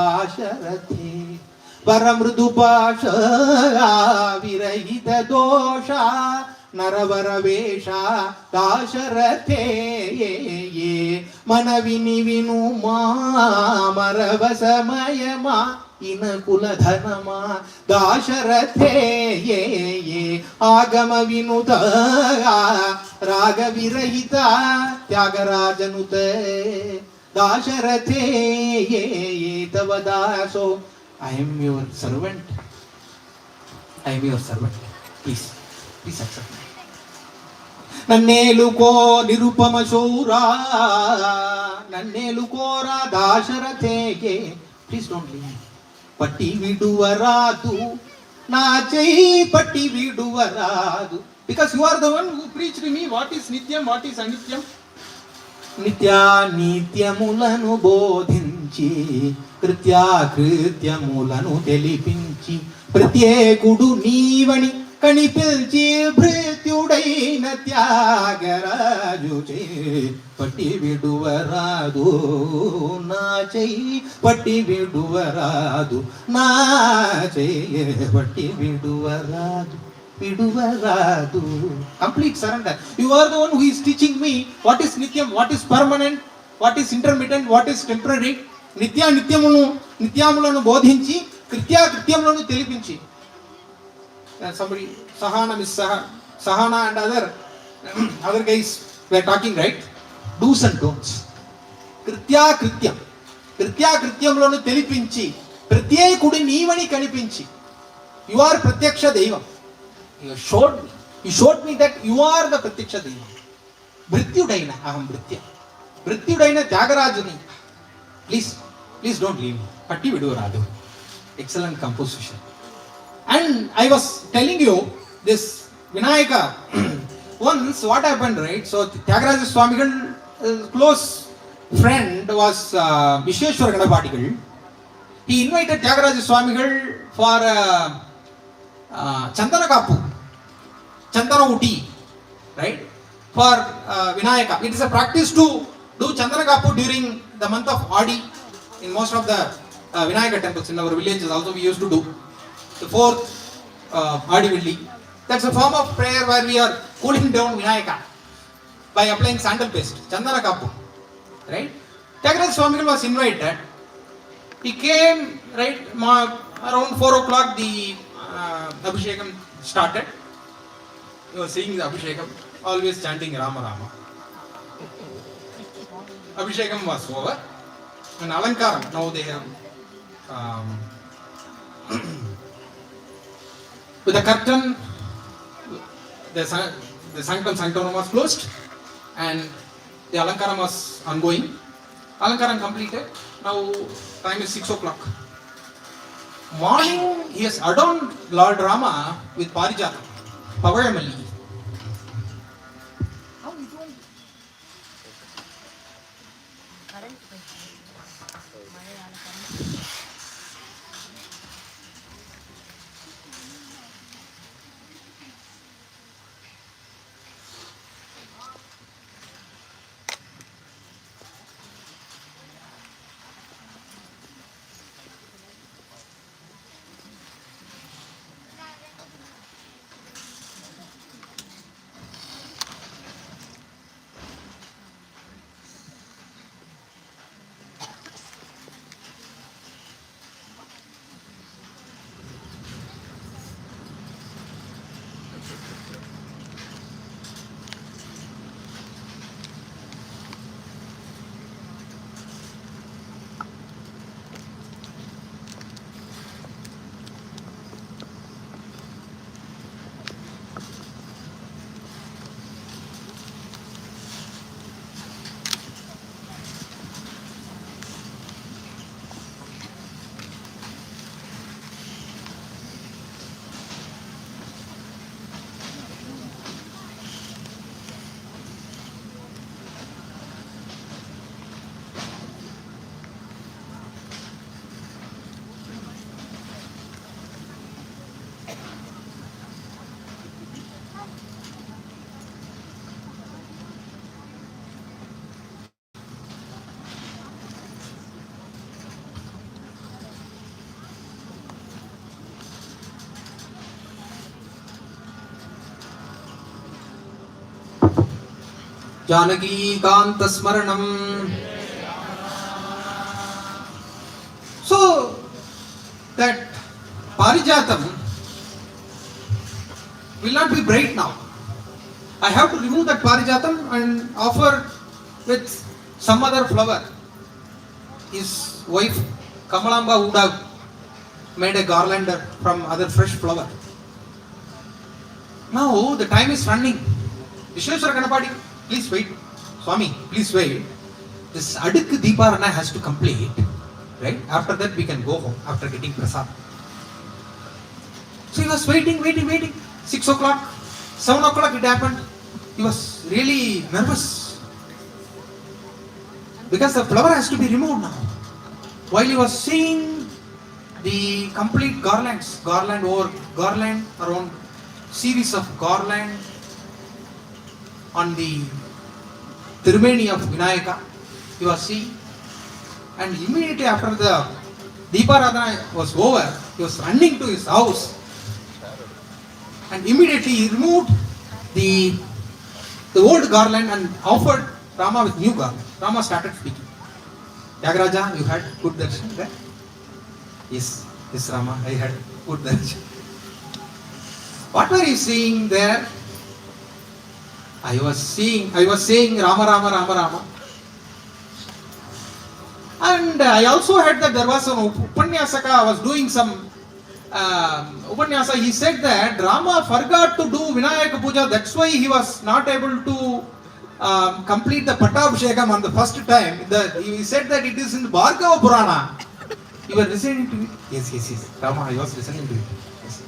dasharathe paramrudupasha virahita dosha naravarabesha dasharathe manavini vinuma maravasamayama inukuladhanama dasharathe agama vinuta raga virahita tyagarajanuta dasharathe tavadaso. I am your servant. I am your servant. Please accept me. నన్నేలుకో Nirupama శౌరా నన్నేలుకోరా దాశరథేకే. Please don't leave me. పట్టి విడువరాదు నా చెయ్యి పట్టి విడువరాదు. Because you are the one who preached me what is nityam, what is anityam. నిత్యములను బోధించి కృత్యములను తెలిపించి ప్రత్యేకుడు నీవని కనిపిల్చి భృత్యుడైన త్యాగరాజు పట్టి విడువరాదు నా చెయ్యి పట్టి విడువరాదు నా చెయ్యి పట్టి విడువరాదు. Complete surrender. You are the one who is teaching me what is nityam, what is permanent, what is intermittent, what is temporary. నిత్యములను బోధించి కృత్యములను తెలిపించి. Somebody, Sahana and other guys were talking, right? Do's and don'ts. కృత్యములను తెలిపించి ప్రత్యేకుడి నీవని కనిపించి. You are Pratyaksha Devam. You showed me that you are the Pratyaksha Devam. Bhrityudaina, aham Bhritya. Bhrityudaina Tyagarajuni. Please don't leave me. Patti Viduradu. Excellent composition. And I was telling you this Vinayaka. Once what happened, right? So Tyagaraja Swamigal close friend was Visheshwara Ganapatigal. He invited Tyagaraja Swamigal for Chandana Kapu, Chandana Uti, right? For Vinayaka. It is a practice to do Chandana Kapu during the month of Adi in most of the Vinayaka temples in our villages. Also we used to do the 4th Adi Villi. That's a form of prayer where we are cooling down Vinayaka by applying sandal paste, Chandana Kapu, right? Tyagaraja Swamigal was invited. He came, right, around 4 o'clock the Abhishekam started. He was seeing the Abhishekam, always chanting Rama Rama. Abhishekam was over. And Alankaram, now they have with the curtain, the sanctum was closed and the Alankaram was ongoing. Alankaram completed. Now time is 6 o'clock. Morning he has adorned Lord Rama with Parijata, Pavayamalli. Janaki Kanta Smaranam. So that Parijatam will not be bright now. I have to remove that Parijatam and offer with some other flower. His wife Kamalamba would have made a garland from other fresh flower. Now the time is running. Vishweshwara Ganapati, please wait. Swami, please wait. This Adik Deeparana has to complete. Right? After that we can go home after getting prasad. So he was waiting. 6 o'clock, 7 o'clock it happened. He was really nervous. Because the flower has to be removed now. While he was seeing the complete garlands, garland over garland, around series of garland on the Tirumeni of Vinayaka, he was seeing. And immediately after the Deeparadhana was over, he was running to his house. And immediately he removed the old garland and offered Rama with new garland. Rama started speaking. Tyagaraja, you had good darshan there? Yes, Rama, I had good darshan. What were you seeing there? I was saying Rama, Rama, Rama, Rama. And I also heard that there was an Upanyasaka was doing some Upanyasa. He said that Rama forgot to do Vinayaka Puja. That's why he was not able to complete the Pattabhishekam on the first time. He said that it is in the Bhargava Purana. You were listening to it? Yes. Rama, I was listening to it. Yes.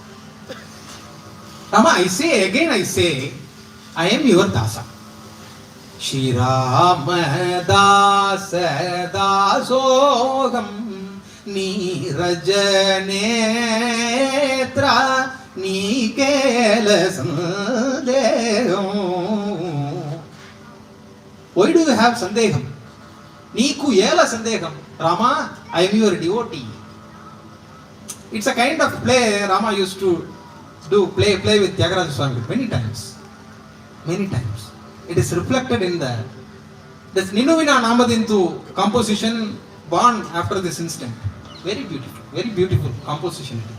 Rama, I say, I am your Dasa. Shri Rama Dasa Dasogam Niraj Netra Nikela Sandeham. Why do you have Sandeham? Niku Yela Sandeham. Rama, I am your devotee. It's a kind of play Rama used to play with Tyagaraja Swami many times. It is reflected in this Ninuvina Namadintu composition born after this incident. Very beautiful composition it is.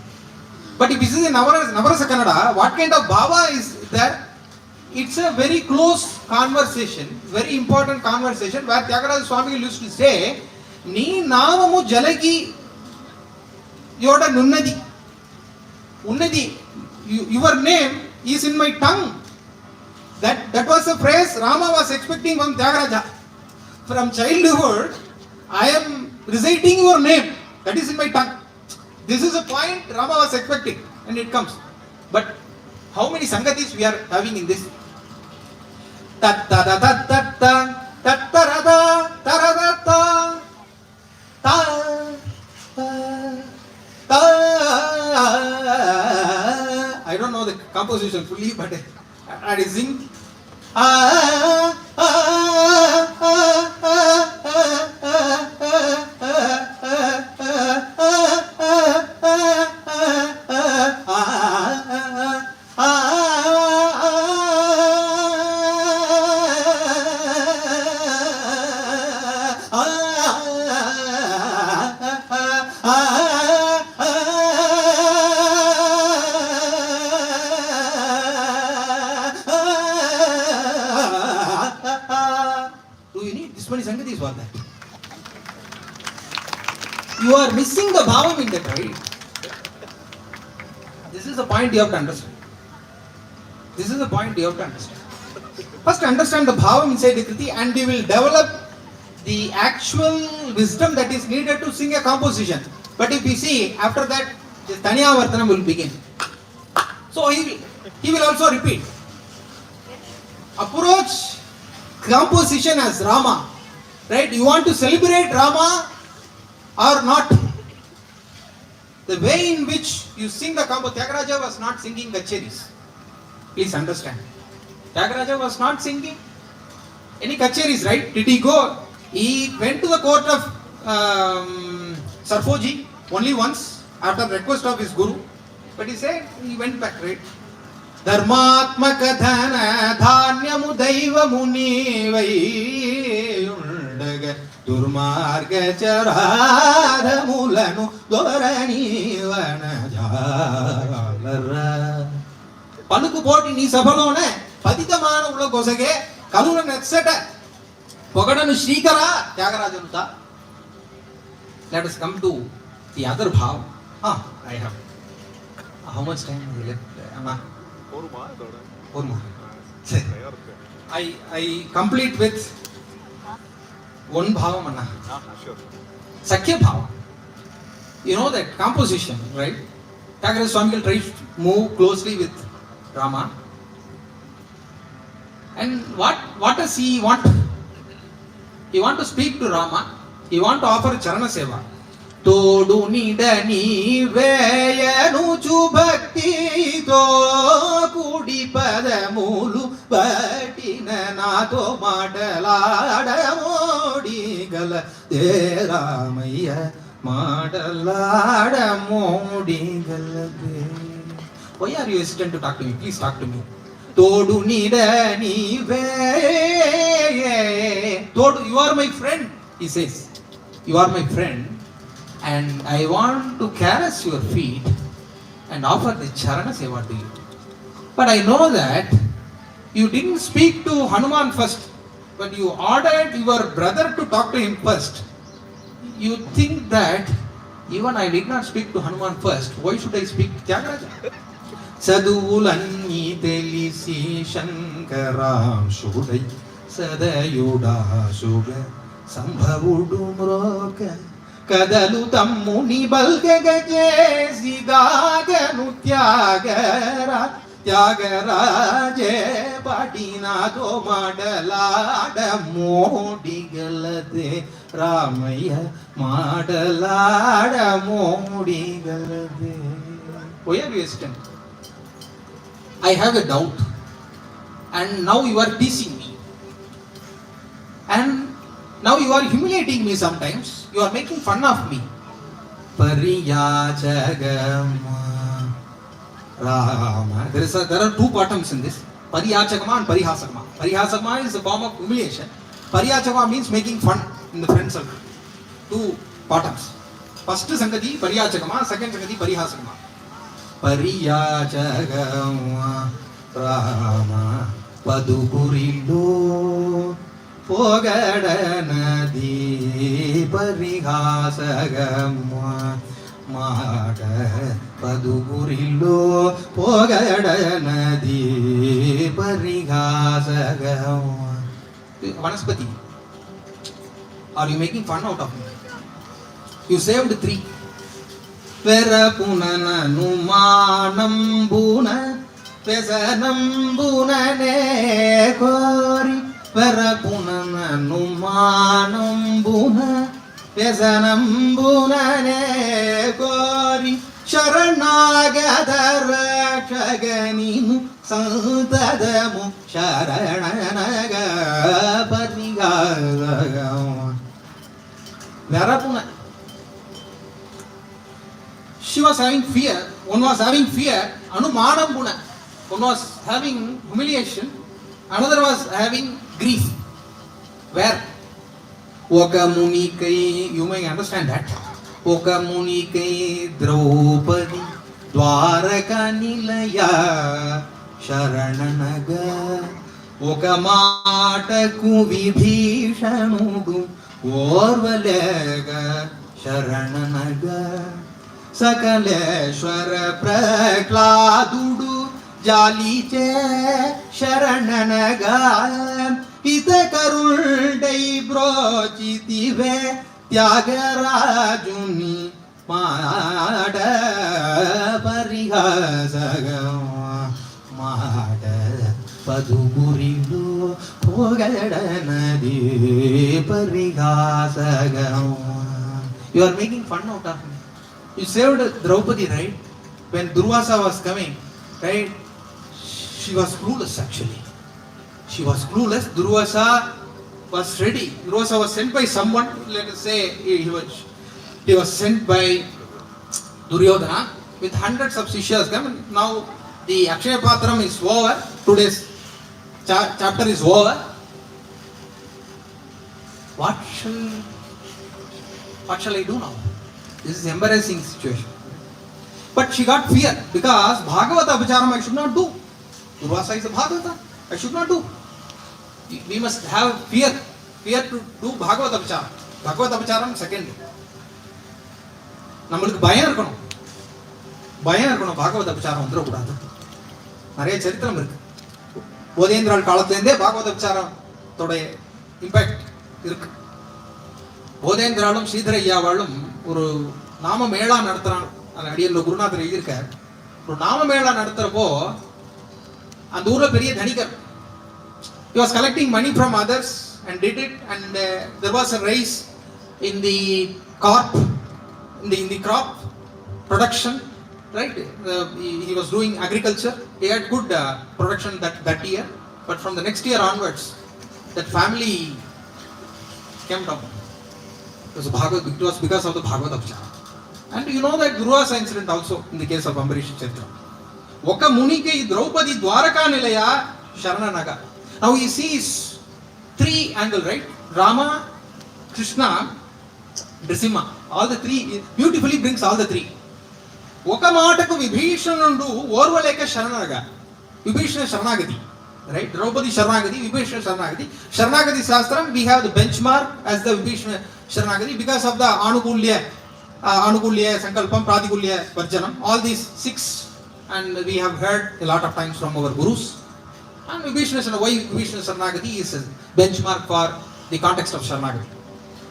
But if this is in Navarasa Kannada, what kind of bhava is there? It's a very close conversation, very important conversation where Tyagaraja Swami used to say, Ni navamu jalagi yoda nunnadi. Unnadi, your name is in my tongue. That was a phrase Rama was expecting from Tyagaraja. From childhood, I am reciting your name. That is in my tongue. This is a point Rama was expecting, and it comes. But how many sangatis we are having in this? Tatta da da da da tatta da da da ta ta ta. I don't know the composition fully, but I sing. You are missing the bhavam in that, right? This is the point you have to understand. First understand the bhavam inside the kriti and you will develop the actual wisdom that is needed to sing a composition. But if you see, after that, the Tanya Vartanam will begin. So he will also repeat. Approach composition as Rama. Right? You want to celebrate Rama or not? The way in which you sing the combo, Tyagaraja was not singing kacheris. Please understand. Tyagaraja was not singing any kacheris, right? Did he go? He went to the court of Sarfoji only once after the request of his guru. But he said he went back, right? ధర్మాత్మక ధన ధాన్యము దైవము నీవై ఉండగ దుర్మార్గ చరాధములను దొరనీవనజాలరా. పలుకుపోటి నీ సభలోనే పతిత మానవుల కొసగే కలుల నెచ్చట పొగడను శ్రీకర Tyagarajanuta. Let us come to the other bhav. I have. How much time is left? Anna? 4 more. I complete with one bhavam, Anna. Sure. Sakhya bhava. You know that composition, right? Tyagaraja Swami will try to move closely with Rama. And what does he want? He want to speak to Rama. He want to offer charana seva. తోడు నిడని వేయనుచు భక్తితో కుడి పదములు పట్టిన నాతో మాటలాడమోడిగల దే రామయ్య మాటలాడమోడిగలదే. Why are you hesitant to talk to me? Please talk to me. తోడు నిడని తోడు, you are my friend, he says. You are my friend. And I want to caress your feet and offer the charana seva to you. But I know that you didn't speak to Hanuman first, but you ordered your brother to talk to him first. You think that even I did not speak to Hanuman first, why should I speak to Tyagaraja? చదువులన్నీ తెలిసి శంకరాంశుడై సదయుడాశుగ సంభవుడు మ్రోక కదలు తమ్ముని బల్గగ చేసి గాగను త్యాగరాజే పడినాతో మాటలాడ మోడిగలదే Ramayya మాటలాడ మోడిగలదే. Why are you hesitant? I have a doubt, and now you are teasing me, and now you are humiliating me sometimes. You are making fun of me. Pariyachagama Rama. There are two bottoms in this. Pariyachagama and Parihasagama. Parihasagama is a form of humiliation. Pariyachagama means making fun in the friend circle. Two bottoms. First Sangati Pariyachagama, second Sangati Parihasagama. Pariyachagama Rama Padukurillo పొగడనది పరిహాసగమ్మ మాట పదుగురిలో పొగడనది పరిహాసగమ్మ. Vanaspati, are you making fun out of me? You saved 3. వెరపునను మానంబున వ్యసనంబుననే కోరి వెరపునను మానంబున వ్యసనంబుననే కోరి శరణాగత రక్షగనిను సంతదము శరణనగ పరిగాగమ. వెరపున, she was having fear, one was having fear, anumanambuna, one was having humiliation, another was having grief. Where oka munikai, you may understand that, oka munikai Draupadi dwaraka nilaya sharananaga oka maataku vibhishanudu orvalega sharananaga Sakaleshwara ప్రహ్లాదుడు జాలిచే శరణనగా హితకరుడై బ్రోచితివే త్యాగరాజుని మాడ పరిహాసగమా మాడ పదుగురిలో పొగడనది పరిహాసగమా. You are making fun out of me. You saved Draupadi, right? When Durvasa was coming, right? She was clueless actually. She was clueless. Durvasa was ready. Durvasa was sent by someone. Let us say he was sent by Duryodhana with hundreds of Sishyas. Now the Akshaya Patram is over. Today's chapter is over. What shall I do now? This is embarrassing situation. But she got fear because Bhagavata Apacharam I should not do. Durvasa is a Bhagavata. I should not do. We must have fear to do Bhagavata Apacharam. Bhagavata Apacharam second. நம்மளுக்கு பயம் இருக்கணும் பாகவத அபச்சாரம் வந்துடக்கூடாது. நிறைய சரித்திரம் இருக்கு. போதேந்திரால் காலத்திலேருந்தே பாகவத அபச்சாரத்தோட impact இருக்கு. போதேந்திராலும் ஸ்ரீதரையாவாலும் ஒரு நாம மேளா நடத்துறான். அடியில் குருநாதர் எழுதியிருக்க. ஒரு நாம மேளா நடத்துறப்போ அந்த ஊர்ல பெரிய தனிகர். He was collecting money from others and did it, and there was a rise in the crop, in the crop production, right? He was doing agriculture. He had good production that year, but from the next year onwards, that family came down. It was because of the Bhagavad Abhijana. And you know that Durvasa incident also in the case of Ambarish Charitra. Oka munike Draupadi Dwaraka Nilaya Sharananaga. Now he sees three angles, right? Rama, Krishna, Nrsimha. All the three beautifully brings all the three. Oka maataku Vibhishanundu Orvaleka Sharananaga. Vibhishana Sharanagati. Right? Draupadi Sharanagati, Vibhishana Sharanagati. Sharanagati Shastram, we have the benchmark as the Vibhishana Sharanagati because of the Anukulya, Sankalpam, Pratikulya, Varjanam. All these 6, and we have heard a lot of times from our gurus. And Vibhishana, why Vibhishana Sharanagati is a benchmark for the context of Sharanagati.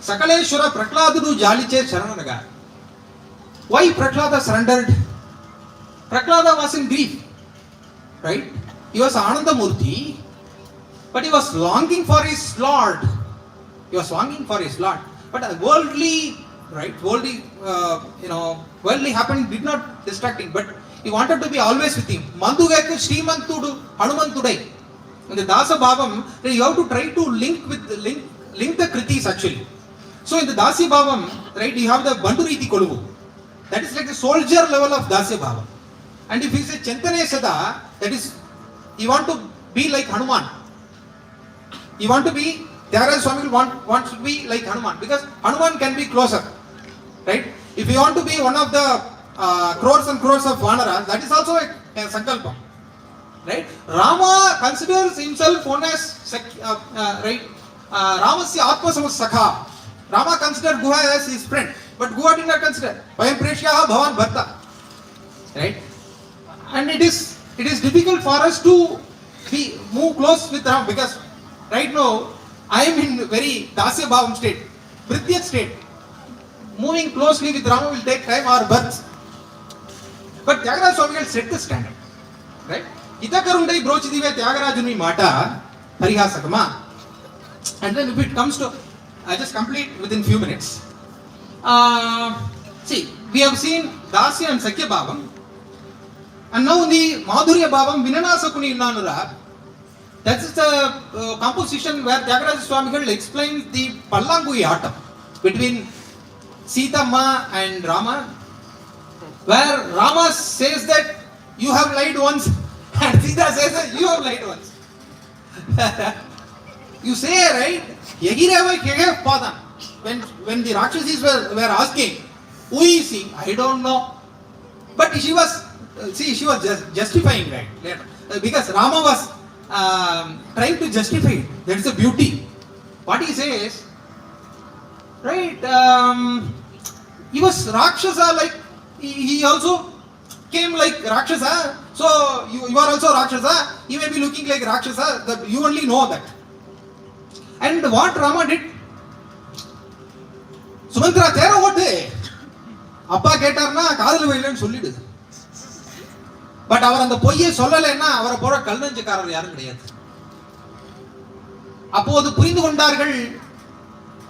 Sakaleshwara Prahladu Jaliche Sharananaga. Why Prahlada surrendered? Prahlada was in grief, right? He was Ananda Murti, but he was longing for his Lord. He was longing for his Lord. But worldly, right? Worldly happening did not distract him, but he wanted to be always with him. Mandugekku Srimantudu Hanumantudai. In the Dasa Bhavam, you have to try to link the kritis actually. So in the Dasi Bhavam, right, you have the Banduriti Koluvu. That is like the soldier level of Dasya Bhavam. And if he says Chantane Sada, that is, you want to be like Hanuman. You want to be, Tyagaraja Swami wants to be like Hanuman, because Hanuman can be closer, right? If you want to be one of the crores and crores of Vanaras, that is also a Sankalpa, right? Rama considers himself one as, right? Ramasya Atma Sakha. Rama considered Guha as his friend, but Guha did not consider. Vayam Preshyaha Bhavan Bharta, right? And it is difficult for us to move close with Rama, because right now I am in very Dasya Bhavam state, Vrityat state. Moving closely with Rama will take time or birth. But Tyagaraja Swami set the standard, right? Itakarundai brochidive Tyagarajuni mata parihasakama. And then if it comes to, I just complete within few minutes. See, we have seen Dasya and Sakya Bhavam, and now the Madhurya Bhavam Vinanasakuni Innanura. That is the composition where Tyagaraja Swamigal explains the Pallangui Atam between Sita Ma and Rama, where Rama says that you have lied once and Sita says that you have lied once. You say, right? When the Rakshasis were asking, who is he? I don't know. But she was just justifying, right? Because Rama was trying to justify it. That is the beauty. What he says, right? He was Rakshasa, like he also came like Rakshasa. So you are also Rakshasa. He may be looking like Rakshasa. That you only know that. And what Rama did? Sumantra Thera ஓட்டு அப்பா கேட்டார்னா காதல் வைலன்னு சொல்லிடு. But அவர் அந்த பொய்யை சொல்லலைன்னா அவரை போற கல்நெஞ்சுக்காரர் யாரும் கிடையாது. அப்போது புரிந்து கொண்டார்கள்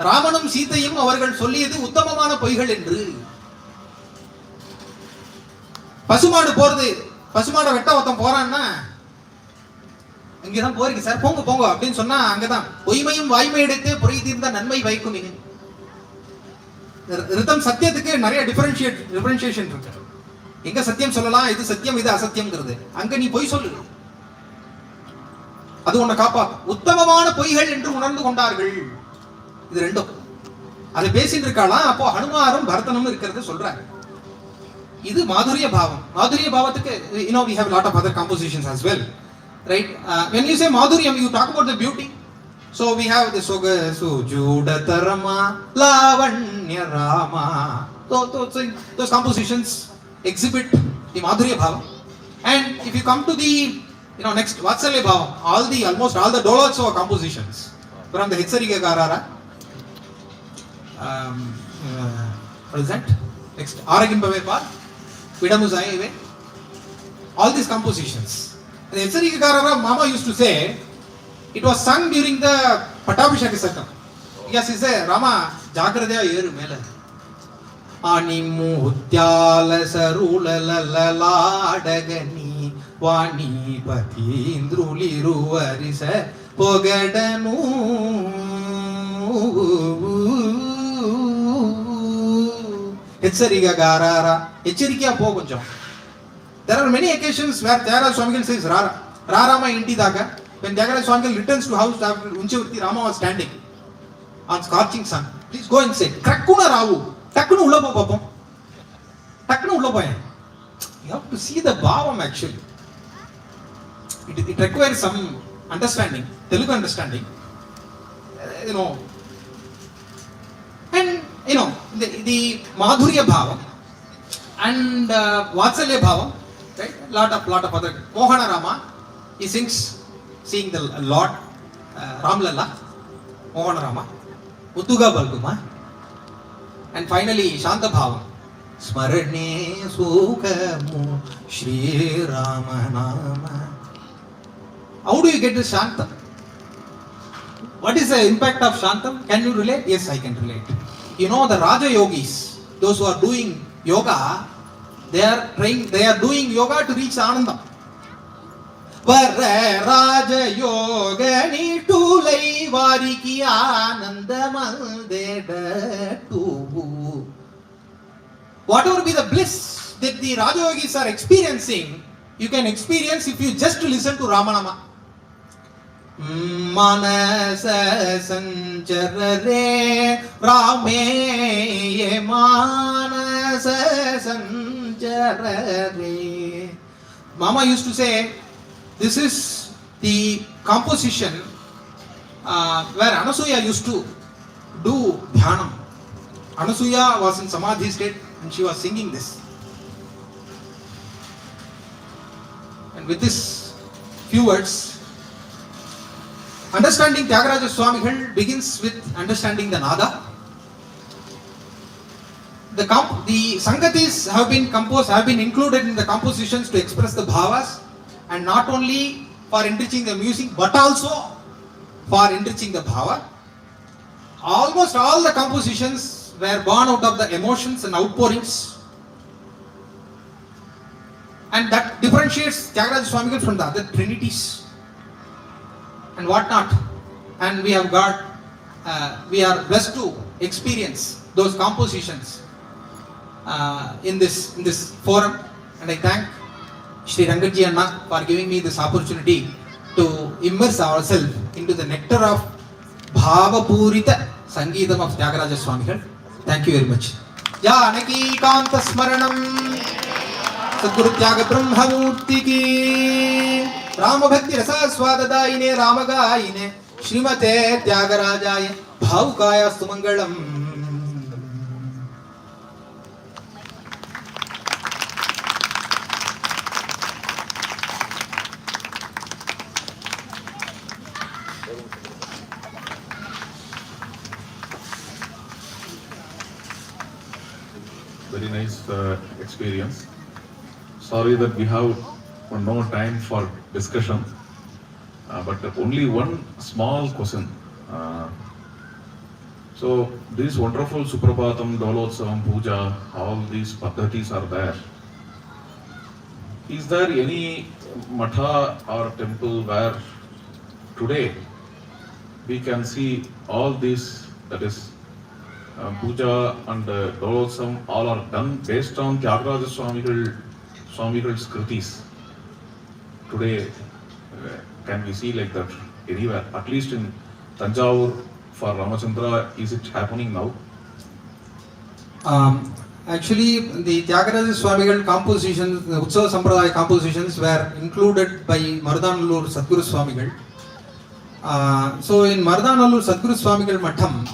ராமனும் சீதையும் அவர்கள் சொல்லியது உத்தமமான பொய்கள் என்று. பசுமாடு போறது, பசுமாடை வெட்ட ஒருத்தன் போறான்னா இங்கதான் போறீங்க சார், போங்க போங்க அப்படின்னு சொன்னா அங்கதான் பொய்மையும் வாய்மை எடுத்து பொய் தீர்ந்த நன்மை வைக்கும். ரிதம் சத்தியத்துக்கு நிறைய டிஃபரன்ஷியேஷன் இருக்கு. எங்க சத்தியம் சொல்லலாம், இது சத்தியம் இது அசத்தியம்ங்கிறது. அங்க நீ பொய் சொல்லு, அது உன்னை காப்பாத்தும். உத்தமமான பொய்கள் என்று உணர்ந்து கொண்டார்கள். இது ரெண்டும் அதை பேசிட்டு இருக்காளாம். அப்போ ஹனுமாரும் பரதனும் இருக்கிறத சொல்றாங்க. இது மாதுரிய பாவம். மாதுரிய பாவத்துக்கு we have a lot of other compositions as well, right? When you say madhuryam, you talk about the beauty. So we have the soga sujudatarama lavanya rama. Those compositions exhibit the madhurya bhavam. And if you come to the next vatsalya bhavam, almost all the dolotsav compositions from the hetsarigakarara, what is that, next aragimbave par vidamusaive, all these compositions, the hetsarigakarara mama used to say it was sung during the patabhisheka sakam. Yes, he said Rama jagradaya yeru mela ani mutyala sarulalalladagani vani patindruliru varisa pogadanu. எச்சரிக்கையா போ கொஞ்சம். There are many occasions where Tyagaraja Swamigal says Rarama inti daga. When Tyagaraja Swamigal returns to house after Unchavarti, Rama was standing on scorching sun. Please go inside. Krakkuna ravu. Takkunu ulla po papam. Takkunu ulla poyen. You have to see the bhavam actually. It requires some understanding, Telugu understanding. And the madhurya bhavam and vatsalya bhavam, right? Lot of other. Mohana Rama, he sings seeing the Lord, Ramlalla, Mohana Rama, Uttuga Balguma, and finally Shanta bhavam, Smarane Sukhamu Shri Ramanama. How do you get this Shantam? What is the impact of Shantam? Can you relate? Yes, I can relate. The Raja Yogis, those who are doing yoga, they are doing yoga to reach Anandam. Varra Raja Yogani tulai variki anandamaldedatu. Whatever be the bliss that the Raja Yogis are experiencing, you can experience if you just listen to Ramanama. Manasa sancharare Rame manasa sancharare. Mama used to say this is the composition where Anasuya used to do dhyanam. Anasuya was in samadhi state and she was singing this. And with this few words, understanding Tyagaraja Swamigal begins with understanding the nada. The sangatis have been included in the compositions to express the bhavas, and not only for enriching the music but also for enriching the bhava. Almost all the compositions were born out of the emotions and outpourings, and that differentiates Tyagaraja Swamigal from the other trinities and whatnot. And we are blessed to experience those compositions in this forum. And I thank Shri Rangaji Anna for giving me this opportunity to immerse ourselves into the nectar of Bhava Purita Sangeetam of Tyagaraja Swamigal. Thank you very much. Janaki Kanta Smaranam Sadguru Tyaga Brahmamurti ki Rama Bhakti Rasa Swadadaine Ramagaine Srimate Tyagarajaye Bhavukaya Sumangalam. Very nice experience. Sorry that we have no time for discussion, but only one small question. So this wonderful Suprabhatam, Dolotsavam, Puja, all these paddhatis are there. Is there any matha or temple where today we can see all these, that is puja and Dolotsavam, all are done based on Tyagaraja Swamigal Swamigal's kritis today, can we see like that anywhere? At least in Tanjavur for Ramachandra, is it happening now? Actually, the Tyagaraja Swamigal compositions, the Utsava Sampradaya compositions were included by Marudanallur Sadguru Swamigal. So in Marudanallur Sadguru Swamigal Matham,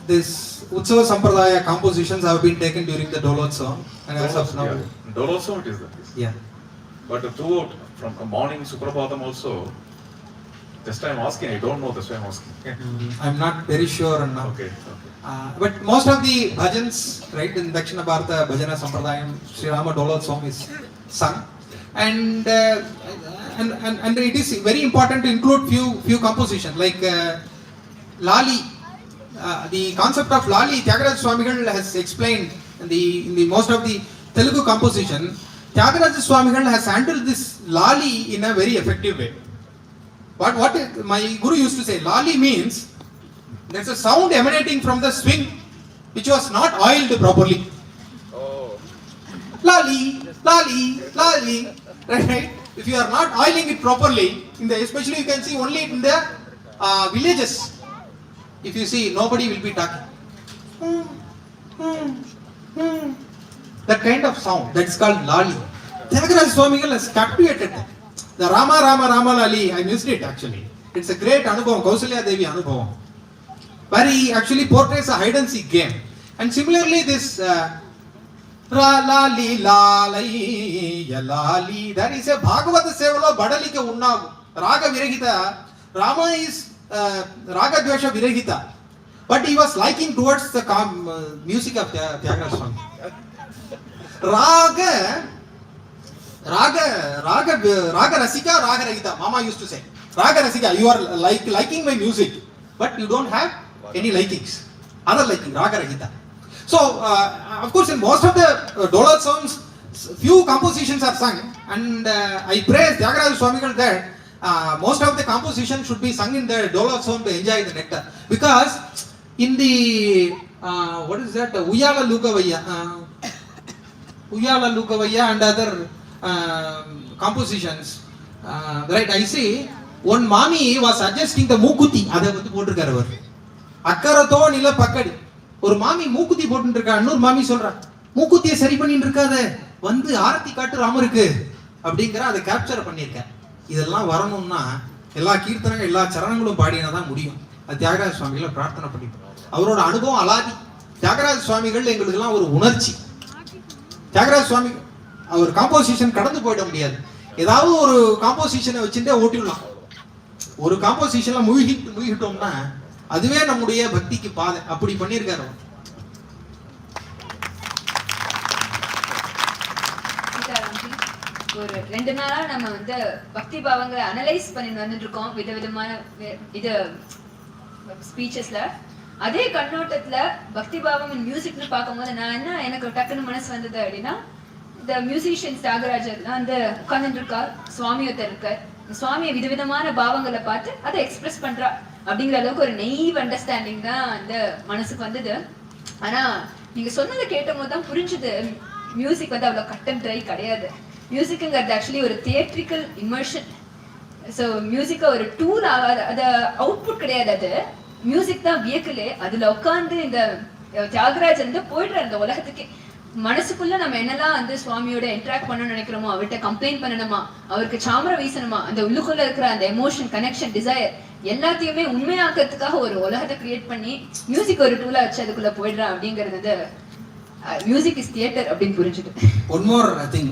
this Utsava Sampradaya compositions have been taken during the Dolotsavam, and as of now, Dolotsavam it is that. yeah. But throughout, from morning Suprabhatam also, just I'm asking, I don't know, that's why I'm asking. I'm not very sure now. Okay. But most of the bhajans, right, in Dakshina Bharata Bhajana Sampradayam, Sri Rama Dolotsavam is sung, and it is very important to include few compositions like Lali. The concept of Lali, Tyagaraja Swamigal has explained in the most of the Telugu composition. Tyagaraja Swamigal has handled this Lali in a very effective way. What my guru used to say, Lali means there's a sound emanating from the string which was not oiled properly. Oh. Lali, lali, lali. Right? If you are not oiling it properly, especially you can see only in the villages. If you see, nobody will be talking. That kind of sound, that is called lali. Tyagaraja Swamigal has captivated the Rama Rama Rama Lali. I missed it actually. It's a great Anubhavam, Kausalya Devi Anubhavam, where he actually portrays a hide and seek game. And similarly, this Lali Lalai Yalali, there is a Bhagavata Sevalo Badalike Unnavu. Raga Virahita. Rama is Raga Dvesha Virahita. But he was liking towards the music of Tyagaraja Swami. Raga Rasika, Raga Rahita. Mama used to say, Raga Rasika, you are liking my music, but you don't have any likings. Other liking, Raga Rahita. So, of course, in most of the Dolotsamams, few compositions are sung, and I praise Tyagaraja Swamigal that most of the compositions should be sung in the Dolotsavam to enjoy the nectar. Because in the, what is that, Uyala Lukavaya and other compositions, right, I see one mami was suggesting the Mukuti. Adha vandu potirukkaru avaru akkarato nila pakkadi ஒரு மாமி மூக்குத்தி போட்டு இருக்கா. இன்னொரு மாமி சொல்றா, மூக்குத்தியை சரி பண்ணிட்டு இருக்காத, வந்து ஆரத்தி காட்டு ராமருக்கு அப்படிங்கிற அதை கேப்சர் பண்ணியிருக்கேன். இதெல்லாம் வரணும்னா எல்லா கீர்த்தனங்கள் எல்லா சரணங்களும் பாடினாதான் முடியும். அது தியாகராஜ சுவாமிகளை பிரார்த்தனை பண்ணிப்போம். அவரோட அனுபவம் அலாதி. தியாகராஜ சுவாமிகள் எங்களுக்கு எல்லாம் ஒரு உணர்ச்சி. தியாகராஜ சுவாமி அவர் காம்போசிஷன் கடந்து போயிட முடியாது. ஏதாவது ஒரு காம்போசிஷனை வச்சுட்டே ஓட்டிடலாம். ஒரு காம்போசிஷன்ல மூழ்கிட்டோம்னா அதுவே நம்முடைய பக்திக்கு பாதை. அப்படி பண்ணியிருக்காரு. ஒரு 2 நாளா நம்ம வந்து பக்தி பாவங்களை அனலைஸ் பண்ணி வந்துட்டு இருக்கோம் விதவிதமான இது ஸ்பீச்சஸ்ல. அதே கண்ணோட்டத்துல பக்தி பாவம் மியூசிக்னு பார்க்கும்போது நான் எனக்கு டக்குன்னு மனசு வந்தது அப்படின்னா, இந்த மியூசிஷியன்ஸ் தியாகராஜர்லாம் அந்த உட்கார்ந்துட்டு இருக்கா, சுவாமி ஒருத்தர் இருக்கார். சுவாமியை விதவிதமான பாவங்களை பார்த்து அதை எக்ஸ்பிரஸ் பண்றா அப்படிங்கிற அளவுக்கு ஒரு நெய்வ் அண்டர்ஸ்டாண்டிங் தான் அந்த மனசுக்கு வந்தது. ஆனா நீங்க சொன்னதை கேட்டும் போது தான் புரிஞ்சுது, மியூசிக் வந்து அவ்வளவு கட் அண்ட் ட்ரை கிடையாது. மியூசிக்குங்கிறது ஆக்சுவலி ஒரு தியேட்ரிக்கல் இமர்ஷன். ஸோ மியூசிக்கை ஒரு டூல், அது அவுட்புட் கிடையாது, அது மியூசிக் தான் வியக்கலே. அதுல உட்காந்து இந்த தியாகராஜ் வந்து போயிடுறாரு அந்த உலகத்துக்கு. மனசுக்குள்ள நம்ம என்னெல்லாம் வந்து சுவாமியோட இன்டராக்ட் பண்ணணும்னு நினைக்கிறோமோ, அவர்கிட்ட கம்ப்ளைண்ட் பண்ணணுமா, அவருக்கு சாமர வீசணுமா, அந்த உள்ளுக்குள்ள இருக்கிற அந்த எமோஷன், கனெக்ஷன், டிசைர் எல்லாத்தையுமே உண்மையாக்கிறதுக்காக ஒரு உலகத்தை கிரியேட் பண்ணி மியூசிக் ஒரு டூலா வச்சு அதுக்குள்ள போயிடுறான் அப்படிங்கிறது வந்து மியூசிக் இஸ் தியேட்டர் அப்படின்னு புரிஞ்சுட்டு. ஒன் மோர் திங்,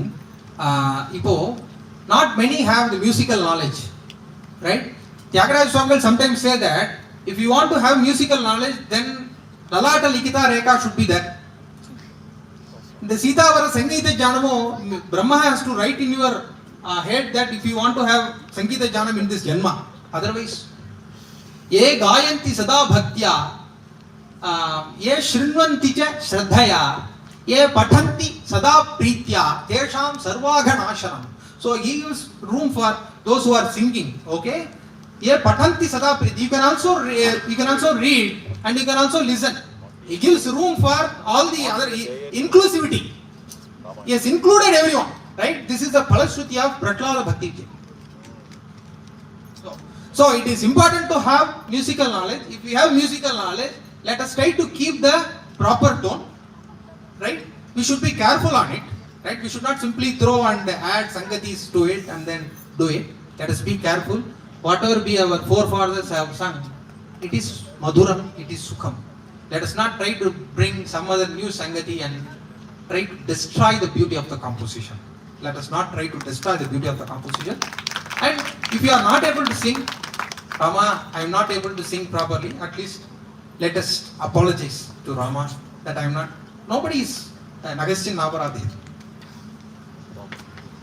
இப்போ not many have the musical knowledge, right? Tyagaraja Swamigal sometimes say that if you want to have musical knowledge, then Lalata Likita Rekha should be there. The Sitavara Sangeeta Janamo, Brahma has to write in your head that if you want to have Sangeeta Janam in this Janma, otherwise, ye gayanti sada bhaktya, ye shrinvanti cha shraddhaya, ye pathanti sada pritya, tesham sarvaghanashanam. So he gives room for those who are singing, okay? Ye pathanti sada pritya. You can also read and you can also listen. He gives room for all the other inclusivity. He has included everyone, Right? This is the Palashruti of Prahlada Bhakti. So it is important to have musical knowledge. If we have musical knowledge, let us try to keep the proper tone. Right? We should be careful on it. Right? We should not simply throw and add sangatis to it and then do it. Let us be careful. Whatever be our forefathers have sung, it is Madhuram, it is Sukham. Let us not try to bring some other new sangati and try to destroy the beauty of the composition. Let us not try to destroy the beauty of the composition. And if you are not able to sing, Rama, I am not able to sing properly, at least let us apologize to Rama that I am not, nobody is an Agustin Navaradi.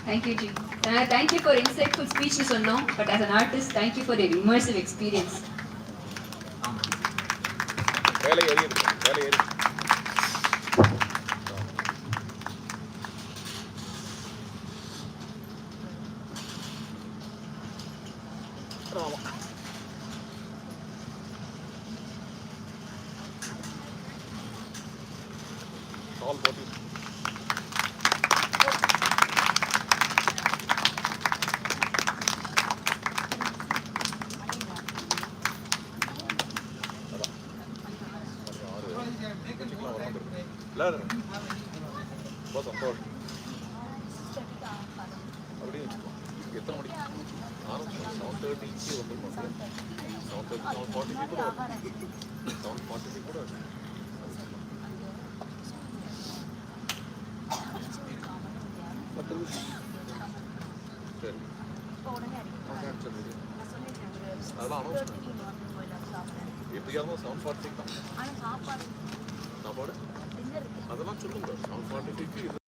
Thank you, Ji. Thank you for insightful speech, but as an artist, thank you for your immersive experience. சாப்பாடு அதெல்லாம் சொல்லுங்க.